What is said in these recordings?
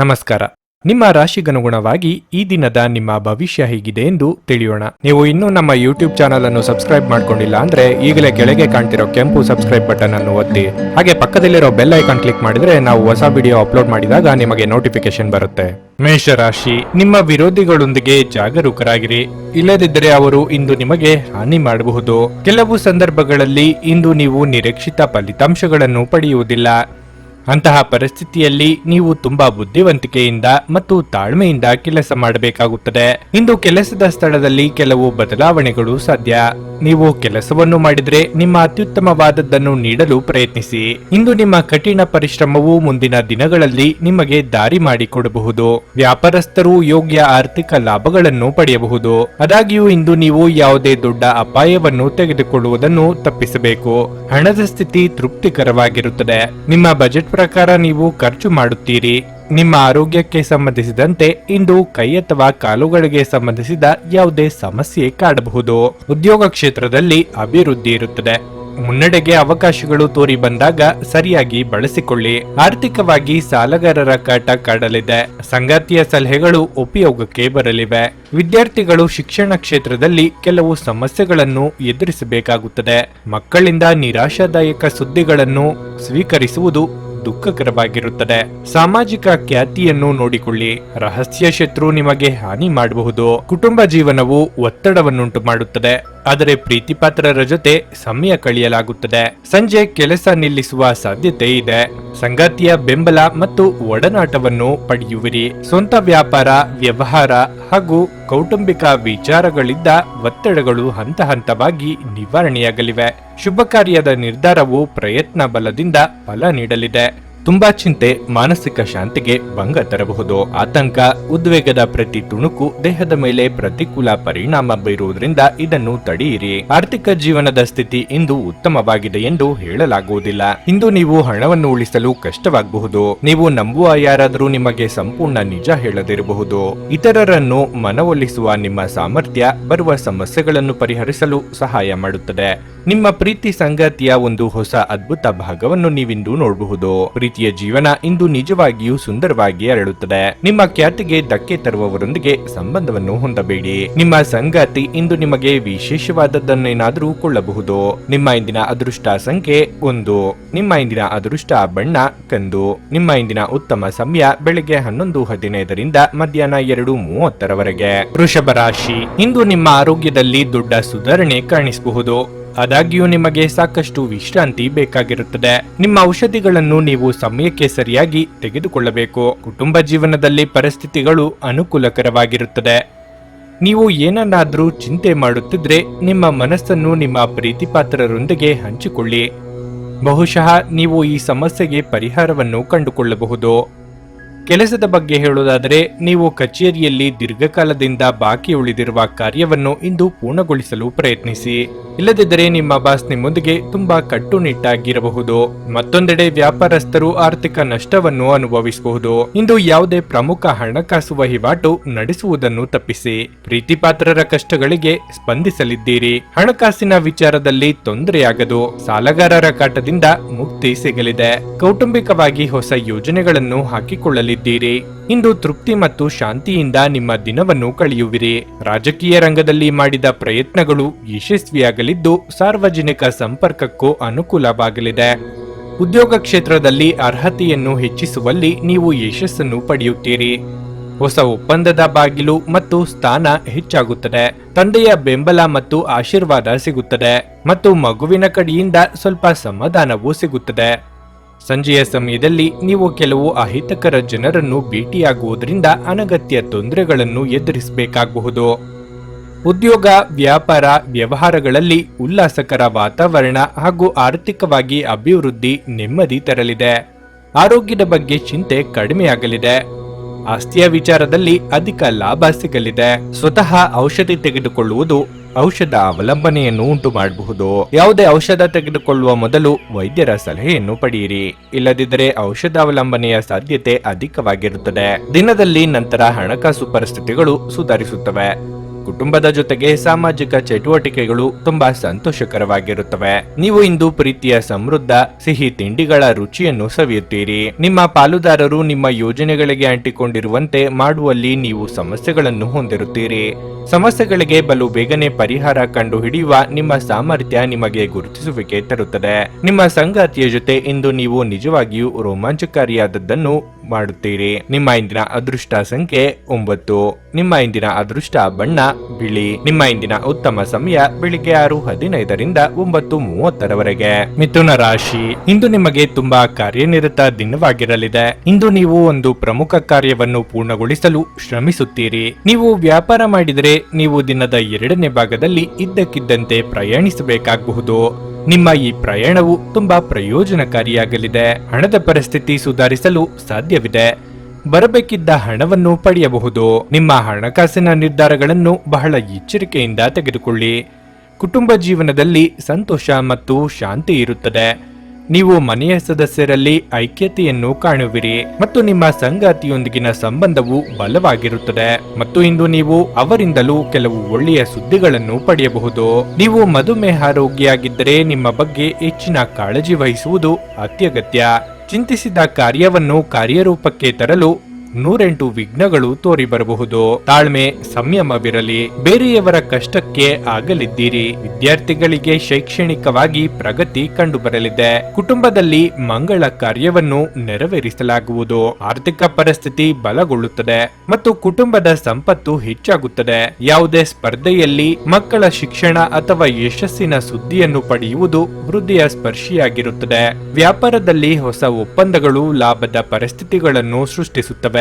ನಮಸ್ಕಾರ. ನಿಮ್ಮ ರಾಶಿಗನುಗುಣವಾಗಿ ಈ ದಿನದ ನಿಮ್ಮ ಭವಿಷ್ಯ ಹೇಗಿದೆ ಎಂದು ತಿಳಿಯೋಣ. ನೀವು ಇನ್ನೂ ನಮ್ಮ ಯೂಟ್ಯೂಬ್ ಚಾನಲ್ ಅನ್ನು ಸಬ್ಸ್ಕ್ರೈಬ್ ಮಾಡ್ಕೊಂಡಿಲ್ಲ ಅಂದ್ರೆ ಈಗಲೇ ಕೆಳಗೆ ಕಾಣ್ತಿರೋ ಕೆಂಪು ಸಬ್ಸ್ಕ್ರೈಬ್ ಬಟನ್ ಅನ್ನು ಒತ್ತಿ, ಹಾಗೆ ಪಕ್ಕದಲ್ಲಿರೋ ಬೆಲ್ ಐಕಾನ್ ಕ್ಲಿಕ್ ಮಾಡಿದ್ರೆ ನಾವು ಹೊಸ ವಿಡಿಯೋ ಅಪ್ಲೋಡ್ ಮಾಡಿದಾಗ ನಿಮಗೆ ನೋಟಿಫಿಕೇಶನ್ ಬರುತ್ತೆ. ಮೇಷರಾಶಿ, ನಿಮ್ಮ ವಿರೋಧಿಗಳೊಂದಿಗೆ ಜಾಗರೂಕರಾಗಿರಿ, ಇಲ್ಲದಿದ್ದರೆ ಅವರು ಇಂದು ನಿಮಗೆ ಹಾನಿ ಮಾಡಬಹುದು. ಕೆಲವು ಸಂದರ್ಭಗಳಲ್ಲಿ ಇಂದು ನೀವು ನಿರೀಕ್ಷಿತ ಫಲಿತಾಂಶಗಳನ್ನು ಪಡೆಯುವುದಿಲ್ಲ. ಅಂತಹ ಪರಿಸ್ಥಿತಿಯಲ್ಲಿ ನೀವು ತುಂಬಾ ಬುದ್ಧಿವಂತಿಕೆಯಿಂದ ಮತ್ತು ತಾಳ್ಮೆಯಿಂದ ಕೆಲಸ ಮಾಡಬೇಕಾಗುತ್ತದೆ. ಇಂದು ಕೆಲಸದ ಸ್ಥಳದಲ್ಲಿ ಕೆಲವು ಬದಲಾವಣೆಗಳು ಸಾಧ್ಯ. ನೀವು ಕೆಲಸವನ್ನು ಮಾಡಿದ್ರೆ ನಿಮ್ಮ ಅತ್ಯುತ್ತಮವಾದದ್ದನ್ನು ನೀಡಲು ಪ್ರಯತ್ನಿಸಿ. ಇಂದು ನಿಮ್ಮ ಕಠಿಣ ಪರಿಶ್ರಮವು ಮುಂದಿನ ದಿನಗಳಲ್ಲಿ ನಿಮಗೆ ದಾರಿ ಮಾಡಿಕೊಡಬಹುದು. ವ್ಯಾಪಾರಸ್ಥರು ಯೋಗ್ಯ ಆರ್ಥಿಕ ಲಾಭಗಳನ್ನು ಪಡೆಯಬಹುದು. ಆದಾಗ್ಯೂ ಇಂದು ನೀವು ಯಾವುದೇ ದೊಡ್ಡ ಅಪಾಯವನ್ನು ತೆಗೆದುಕೊಳ್ಳುವುದನ್ನು ತಪ್ಪಿಸಬೇಕು. ಹಣದ ಸ್ಥಿತಿ ತೃಪ್ತಿಕರವಾಗಿರುತ್ತದೆ. ನಿಮ್ಮ ಬಜೆಟ್ ಪ್ರಕಾರ ನೀವು ಖರ್ಚು ಮಾಡುತ್ತೀರಿ. ನಿಮ್ಮ ಆರೋಗ್ಯಕ್ಕೆ ಸಂಬಂಧಿಸಿದಂತೆ ಇಂದು ಕೈ ಅಥವಾ ಕಾಲುಗಳಿಗೆ ಸಂಬಂಧಿಸಿದ ಯಾವುದೇ ಸಮಸ್ಯೆ ಕಾಡಬಹುದು. ಉದ್ಯೋಗ ಕ್ಷೇತ್ರದಲ್ಲಿ ಅಭಿವೃದ್ಧಿ ಇರುತ್ತದೆ. ಮುನ್ನಡೆಗೆ ಅವಕಾಶಗಳು ತೋರಿ ಬಂದಾಗ ಸರಿಯಾಗಿ ಬಳಸಿಕೊಳ್ಳಿ. ಆರ್ಥಿಕವಾಗಿ ಸಾಲಗಾರರ ಕಾಟ ಕಾಡಲಿದೆ. ಸಂಗಾತಿಯ ಸಲಹೆಗಳು ಉಪಯೋಗಕ್ಕೆ ಬರಲಿವೆ. ವಿದ್ಯಾರ್ಥಿಗಳು ಶಿಕ್ಷಣ ಕ್ಷೇತ್ರದಲ್ಲಿ ಕೆಲವು ಸಮಸ್ಯೆಗಳನ್ನು ಎದುರಿಸಬೇಕಾಗುತ್ತದೆ. ಮಕ್ಕಳಿಂದ ನಿರಾಶಾದಾಯಕ ಸುದ್ದಿಗಳನ್ನು ಸ್ವೀಕರಿಸುವುದು ದುಃಖಕರವಾಗಿರುತ್ತದೆ. ಸಾಮಾಜಿಕ ಖ್ಯಾತಿಯನ್ನು ನೋಡಿಕೊಳ್ಳಿ. ರಹಸ್ಯ ಶತ್ರು ನಿಮಗೆ ಹಾನಿ ಮಾಡಬಹುದು. ಕುಟುಂಬ ಜೀವನವು ಒತ್ತಡವನ್ನುಂಟು ಮಾಡುತ್ತದೆ, ಆದರೆ ಪ್ರೀತಿಪಾತ್ರರ ಜೊತೆ ಸಮಯ ಕಳೆಯಲಾಗುತ್ತದೆ. ಸಂಜೆ ಕೆಲಸ ನಿಲ್ಲಿಸುವ ಸಾಧ್ಯತೆ ಇದೆ. ಸಂಗಾತಿಯ ಬೆಂಬಲ ಮತ್ತು ಒಡನಾಟವನ್ನು ಪಡೆಯುವಿರಿ. ಸ್ವಂತ ವ್ಯಾಪಾರ, ವ್ಯವಹಾರ ಹಾಗೂ ಕೌಟುಂಬಿಕ ವಿಚಾರಗಳಿಂದ ಒತ್ತಡಗಳು ಹಂತ ಹಂತವಾಗಿ ನಿವಾರಣೆಯಾಗಲಿವೆ. ಶುಭ ಕಾರ್ಯದ ನಿರ್ಧಾರವು ಪ್ರಯತ್ನ ಬಲದಿಂದ ಫಲ ನೀಡಲಿದೆ. ತುಂಬಾ ಚಿಂತೆ ಮಾನಸಿಕ ಶಾಂತಿಗೆ ಭಂಗ ತರಬಹುದು. ಆತಂಕ, ಉದ್ವೇಗದ ಪ್ರತಿ ತುಣುಕು ದೇಹದ ಮೇಲೆ ಪ್ರತಿಕೂಲ ಪರಿಣಾಮ ಬೀರುವುದರಿಂದ ಇದನ್ನು ತಡೆಯಿರಿ. ಆರ್ಥಿಕ ಜೀವನದ ಸ್ಥಿತಿ ಇಂದು ಉತ್ತಮವಾಗಿದೆ ಎಂದು ಹೇಳಲಾಗುವುದಿಲ್ಲ. ಇಂದು ನೀವು ಹಣವನ್ನು ಉಳಿಸಲು ಕಷ್ಟವಾಗಬಹುದು. ನೀವು ನಂಬುವ ಯಾರಾದರೂ ನಿಮಗೆ ಸಂಪೂರ್ಣ ನಿಜ ಹೇಳದಿರಬಹುದು. ಇತರರನ್ನು ಮನವೊಲಿಸುವ ನಿಮ್ಮ ಸಾಮರ್ಥ್ಯ ಬರುವ ಸಮಸ್ಯೆಗಳನ್ನು ಪರಿಹರಿಸಲು ಸಹಾಯ ಮಾಡುತ್ತದೆ. ನಿಮ್ಮ ಪ್ರೀತಿ ಸಂಗಾತಿಯ ಒಂದು ಹೊಸ ಅದ್ಭುತ ಭಾಗವನ್ನು ನೀವಿಂದು ನೋಡಬಹುದು. ಪ್ರೀತಿಯ ಜೀವನ ಇಂದು ನಿಜವಾಗಿಯೂ ಸುಂದರವಾಗಿ ಅರಳುತ್ತದೆ. ನಿಮ್ಮ ಖ್ಯಾತಿಗೆ ಧಕ್ಕೆ ತರುವವರೊಂದಿಗೆ ಸಂಬಂಧವನ್ನು ಹೊಂದಬೇಡಿ. ನಿಮ್ಮ ಸಂಗಾತಿ ಇಂದು ನಿಮಗೆ ವಿಶೇಷವಾದದ್ದನ್ನೇನಾದರೂ ಕೊಳ್ಳಬಹುದು. ನಿಮ್ಮ ಇಂದಿನ ಅದೃಷ್ಟ ಸಂಖ್ಯೆ 1. ನಿಮ್ಮ ಇಂದಿನ ಅದೃಷ್ಟ ಬಣ್ಣ ಕಂದು. ನಿಮ್ಮ ಇಂದಿನ ಉತ್ತಮ ಸಮಯ ಬೆಳಗ್ಗೆ 11:15 ಮಧ್ಯಾಹ್ನ 2:30 ವೃಷಭ ರಾಶಿ, ಇಂದು ನಿಮ್ಮ ಆರೋಗ್ಯದಲ್ಲಿ ದೊಡ್ಡ ಸುಧಾರಣೆ ಕಾಣಿಸಬಹುದು. ಆದಾಗ್ಯೂ ನಿಮಗೆ ಸಾಕಷ್ಟು ವಿಶ್ರಾಂತಿ ಬೇಕಾಗಿರುತ್ತದೆ. ನಿಮ್ಮ ಔಷಧಿಗಳನ್ನು ನೀವು ಸಮಯಕ್ಕೆ ಸರಿಯಾಗಿ ತೆಗೆದುಕೊಳ್ಳಬೇಕು. ಕುಟುಂಬ ಜೀವನದಲ್ಲಿ ಪರಿಸ್ಥಿತಿಗಳು ಅನುಕೂಲಕರವಾಗಿರುತ್ತದೆ. ನೀವು ಏನನ್ನಾದ್ರೂ ಚಿಂತೆ ಮಾಡುತ್ತಿದ್ರೆ ನಿಮ್ಮ ಮನಸ್ಸನ್ನು ನಿಮ್ಮ ಪ್ರೀತಿಪಾತ್ರರೊಂದಿಗೆ ಹಂಚಿಕೊಳ್ಳಿ. ಬಹುಶಃ ನೀವು ಈ ಸಮಸ್ಯೆಗೆ ಪರಿಹಾರವನ್ನು ಕಂಡುಕೊಳ್ಳಬಹುದು. ಕೆಲಸದ ಬಗ್ಗೆ ಹೇಳುವುದಾದರೆ, ನೀವು ಕಚೇರಿಯಲ್ಲಿ ದೀರ್ಘಕಾಲದಿಂದ ಬಾಕಿ ಉಳಿದಿರುವ ಕಾರ್ಯವನ್ನು ಇಂದು ಪೂರ್ಣಗೊಳಿಸಲು ಪ್ರಯತ್ನಿಸಿ. ಇಲ್ಲದಿದ್ದರೆ ನಿಮ್ಮ ಬಾಸ್ ನಿಮ್ಮೊಂದಿಗೆ ತುಂಬಾ ಕಟ್ಟುನಿಟ್ಟಾಗಿರಬಹುದು. ಮತ್ತೊಂದೆಡೆ ವ್ಯಾಪಾರಸ್ಥರು ಆರ್ಥಿಕ ನಷ್ಟವನ್ನು ಅನುಭವಿಸಬಹುದು. ಇಂದು ಯಾವುದೇ ಪ್ರಮುಖ ಹಣಕಾಸು ವಹಿವಾಟು ನಡೆಸುವುದನ್ನು ತಪ್ಪಿಸಿ. ಪ್ರೀತಿಪಾತ್ರರ ಕಷ್ಟಗಳಿಗೆ ಸ್ಪಂದಿಸಲಿದ್ದೀರಿ. ಹಣಕಾಸಿನ ವಿಚಾರದಲ್ಲಿ ತೊಂದರೆಯಾಗದು. ಸಾಲಗಾರರ ಕಾಟದಿಂದ ಮುಕ್ತಿ ಸಿಗಲಿದೆ. ಕೌಟುಂಬಿಕವಾಗಿ ಹೊಸ ಯೋಜನೆಗಳನ್ನು ಹಾಕಿಕೊಳ್ಳಲಿದ್ದೀರಿ. ಇಂದು ತೃಪ್ತಿ ಮತ್ತು ಶಾಂತಿಯಿಂದ ನಿಮ್ಮ ದಿನವನ್ನು ಕಳೆಯುವಿರಿ. ರಾಜಕೀಯ ರಂಗದಲ್ಲಿ ಮಾಡಿದ ಪ್ರಯತ್ನಗಳು ಯಶಸ್ವಿಯಾಗಲಿದ್ದು ಸಾರ್ವಜನಿಕ ಸಂಪರ್ಕಕ್ಕೂ ಅನುಕೂಲವಾಗಲಿದೆ. ಉದ್ಯೋಗ ಕ್ಷೇತ್ರದಲ್ಲಿ ಅರ್ಹತೆಯನ್ನು ಹೆಚ್ಚಿಸುವಲ್ಲಿ ನೀವು ಯಶಸ್ಸನ್ನು ಪಡೆಯುತ್ತೀರಿ. ಹೊಸ ಒಪ್ಪಂದದ ಬಾಗಿಲು ಮತ್ತು ಸ್ಥಾನ ಹೆಚ್ಚಾಗುತ್ತದೆ. ತಂದೆಯ ಬೆಂಬಲ ಮತ್ತು ಆಶೀರ್ವಾದ ಸಿಗುತ್ತದೆ ಮತ್ತು ಮಗುವಿನ ಕಡೆಯಿಂದ ಸ್ವಲ್ಪ ಸಮಾಧಾನವೂ ಸಿಗುತ್ತದೆ. ಸಂಜೆಯ ಸಮಯದಲ್ಲಿ ನೀವು ಕೆಲವು ಅಹಿತಕರ ಜನರನ್ನು ಭೇಟಿಯಾಗುವುದರಿಂದ ಅನಗತ್ಯ ತೊಂದರೆಗಳನ್ನು ಎದುರಿಸಬೇಕಾಗಬಹುದು. ಉದ್ಯೋಗ, ವ್ಯಾಪಾರ, ವ್ಯವಹಾರಗಳಲ್ಲಿ ಉಲ್ಲಾಸಕರ ವಾತಾವರಣ ಹಾಗೂ ಆರ್ಥಿಕವಾಗಿ ಅಭಿವೃದ್ಧಿ ನೆಮ್ಮದಿ ತರಲಿದೆ. ಆರೋಗ್ಯದ ಬಗ್ಗೆ ಚಿಂತೆ ಕಡಿಮೆಯಾಗಲಿದೆ. ಆಸ್ತಿಯ ವಿಚಾರದಲ್ಲಿ ಅಧಿಕ ಲಾಭ ಸಿಗಲಿದೆ. ಸ್ವತಃ ಔಷಧಿ ತೆಗೆದುಕೊಳ್ಳುವುದು ಔಷಧ ಅವಲಂಬನೆಯನ್ನು ಉಂಟು ಮಾಡಬಹುದು. ಯಾವುದೇ ಔಷಧ ತೆಗೆದುಕೊಳ್ಳುವ ಮೊದಲು ವೈದ್ಯರ ಸಲಹೆಯನ್ನು ಪಡೆಯಿರಿ. ಇಲ್ಲದಿದ್ದರೆ ಔಷಧ ಅವಲಂಬನೆಯ ಸಾಧ್ಯತೆ ಅಧಿಕವಾಗಿರುತ್ತದೆ. ದಿನದಲ್ಲಿ ನಂತರ ಹಣಕಾಸು ಪರಿಸ್ಥಿತಿಗಳು ಸುಧಾರಿಸುತ್ತವೆ. ಕುಟುಂಬದ ಜೊತೆಗೆ ಸಾಮಾಜಿಕ ಚಟುವಟಿಕೆಗಳು ತುಂಬಾ ಸಂತೋಷಕರವಾಗಿರುತ್ತವೆ. ನೀವು ಇಂದು ಪ್ರೀತಿಯ ಸಮೃದ್ಧ ಸಿಹಿ ತಿಂಡಿಗಳ ರುಚಿಯನ್ನು ಸವಿಯುತ್ತೀರಿ. ನಿಮ್ಮ ಪಾಲುದಾರರು ನಿಮ್ಮ ಯೋಜನೆಗಳಿಗೆ ಅಂಟಿಕೊಂಡಿರುವಂತೆ ಮಾಡುವಲ್ಲಿ ನೀವು ಸಮಸ್ಯೆಗಳನ್ನು ಹೊಂದಿರುತ್ತೀರಿ. ಸಮಸ್ಯೆಗಳಿಗೆ ಬಲು ಬೇಗನೆ ಪರಿಹಾರ ಕಂಡು ಹಿಡಿಯುವ ನಿಮ್ಮ ಸಾಮರ್ಥ್ಯ ನಿಮಗೆ ಗುರುತಿಸುವಿಕೆ ತರುತ್ತದೆ. ನಿಮ್ಮ ಸಂಗಾತಿಯ ಜೊತೆ ಇಂದು ನೀವು ನಿಜವಾಗಿಯೂ ರೋಮಾಂಚಕಾರಿಯಾದದ್ದನ್ನು ಮಾಡುತ್ತೀರಿ. ನಿಮ್ಮ ಇಂದಿನ ಅದೃಷ್ಟ ಸಂಖ್ಯೆ 9. ನಿಮ್ಮ ಇಂದಿನ ಅದೃಷ್ಟ ಬಣ್ಣ ಬಿಳಿ. ನಿಮ್ಮ ಇಂದಿನ ಉತ್ತಮ ಸಮಯ ಬೆಳಿಗ್ಗೆ 6:15ರಿಂದ 9:30ರವರೆಗೆ. ಮಿಥುನ ರಾಶಿ, ಇಂದು ನಿಮಗೆ ತುಂಬಾ ಕಾರ್ಯನಿರತ ದಿನವಾಗಿರಲಿದೆ. ಇಂದು ನೀವು ಒಂದು ಪ್ರಮುಖ ಕಾರ್ಯವನ್ನು ಪೂರ್ಣಗೊಳಿಸಲು ಶ್ರಮಿಸುತ್ತೀರಿ. ನೀವು ವ್ಯಾಪಾರ ಮಾಡಿದರೆ ನೀವು ದಿನದ 2ನೇ ಭಾಗದಲ್ಲಿ ಇದ್ದಕ್ಕಿದ್ದಂತೆ ಪ್ರಯಾಣಿಸಬೇಕಾಗಬಹುದು. ನಿಮ್ಮ ಈ ಪ್ರಯಾಣವು ತುಂಬಾ ಪ್ರಯೋಜನಕಾರಿಯಾಗಲಿದೆ. ಹಣದ ಪರಿಸ್ಥಿತಿ ಸುಧಾರಿಸಲು ಸಾಧ್ಯವಿದೆ. ಬರಬೇಕಿದ್ದ ಹಣವನ್ನು ಪಡೆಯಬಹುದು. ನಿಮ್ಮ ಹಣಕಾಸಿನ ನಿರ್ಧಾರಗಳನ್ನು ಬಹಳ ಎಚ್ಚರಿಕೆಯಿಂದ ತೆಗೆದುಕೊಳ್ಳಿ. ಕುಟುಂಬ ಜೀವನದಲ್ಲಿ ಸಂತೋಷ ಮತ್ತು ಶಾಂತಿ ಇರುತ್ತದೆ. ನೀವು ಮನೆಯ ಸದಸ್ಯರಲ್ಲಿ ಐಕ್ಯತೆಯನ್ನು ಕಾಣುವಿರಿ ಮತ್ತು ನಿಮ್ಮ ಸಂಗಾತಿಯೊಂದಿಗಿನ ಸಂಬಂಧವು ಬಲವಾಗಿರುತ್ತದೆ. ಮತ್ತು ಇಂದು ನೀವು ಅವರಿಂದಲೂ ಕೆಲವು ಒಳ್ಳೆಯ ಸುದ್ದಿಗಳನ್ನು ಪಡೆಯಬಹುದು. ನೀವು ಮಧುಮೇಹ ರೋಗಿಯಾಗಿದ್ದರೆ ನಿಮ್ಮ ಬಗ್ಗೆ ಹೆಚ್ಚಿನ ಕಾಳಜಿ ವಹಿಸುವುದು ಅತ್ಯಗತ್ಯ. ಚಿಂತಿಸಿದ ಕಾರ್ಯವನ್ನು ಕಾರ್ಯರೂಪಕ್ಕೆ ತರಲು 108 ವಿಘ್ನಗಳು ತೋರಿ ಬರಬಹುದು. ತಾಳ್ಮೆ, ಸಂಯಮವಿರಲಿ. ಬೇರೆಯವರ ಕಷ್ಟಕ್ಕೆ ಆಗಲಿದ್ದೀರಿ. ವಿದ್ಯಾರ್ಥಿಗಳಿಗೆ ಶೈಕ್ಷಣಿಕವಾಗಿ ಪ್ರಗತಿ ಕಂಡುಬರಲಿದೆ. ಕುಟುಂಬದಲ್ಲಿ ಮಂಗಳ ಕಾರ್ಯವನ್ನು ನೆರವೇರಿಸಲಾಗುವುದು. ಆರ್ಥಿಕ ಪರಿಸ್ಥಿತಿ ಬಲಗೊಳ್ಳುತ್ತದೆ ಮತ್ತು ಕುಟುಂಬದ ಸಂಪತ್ತು ಹೆಚ್ಚಾಗುತ್ತದೆ. ಯಾವುದೇ ಸ್ಪರ್ಧೆಯಲ್ಲಿ ಮಕ್ಕಳ ಶಿಕ್ಷಣ ಅಥವಾ ಯಶಸ್ಸಿನ ಸುದ್ದಿಯನ್ನು ಪಡೆಯುವುದು ಹೃದಯ ಸ್ಪರ್ಶಿಯಾಗಿರುತ್ತದೆ. ವ್ಯಾಪಾರದಲ್ಲಿ ಹೊಸ ಒಪ್ಪಂದಗಳು ಲಾಭದ ಪರಿಸ್ಥಿತಿಗಳನ್ನು ಸೃಷ್ಟಿಸುತ್ತವೆ.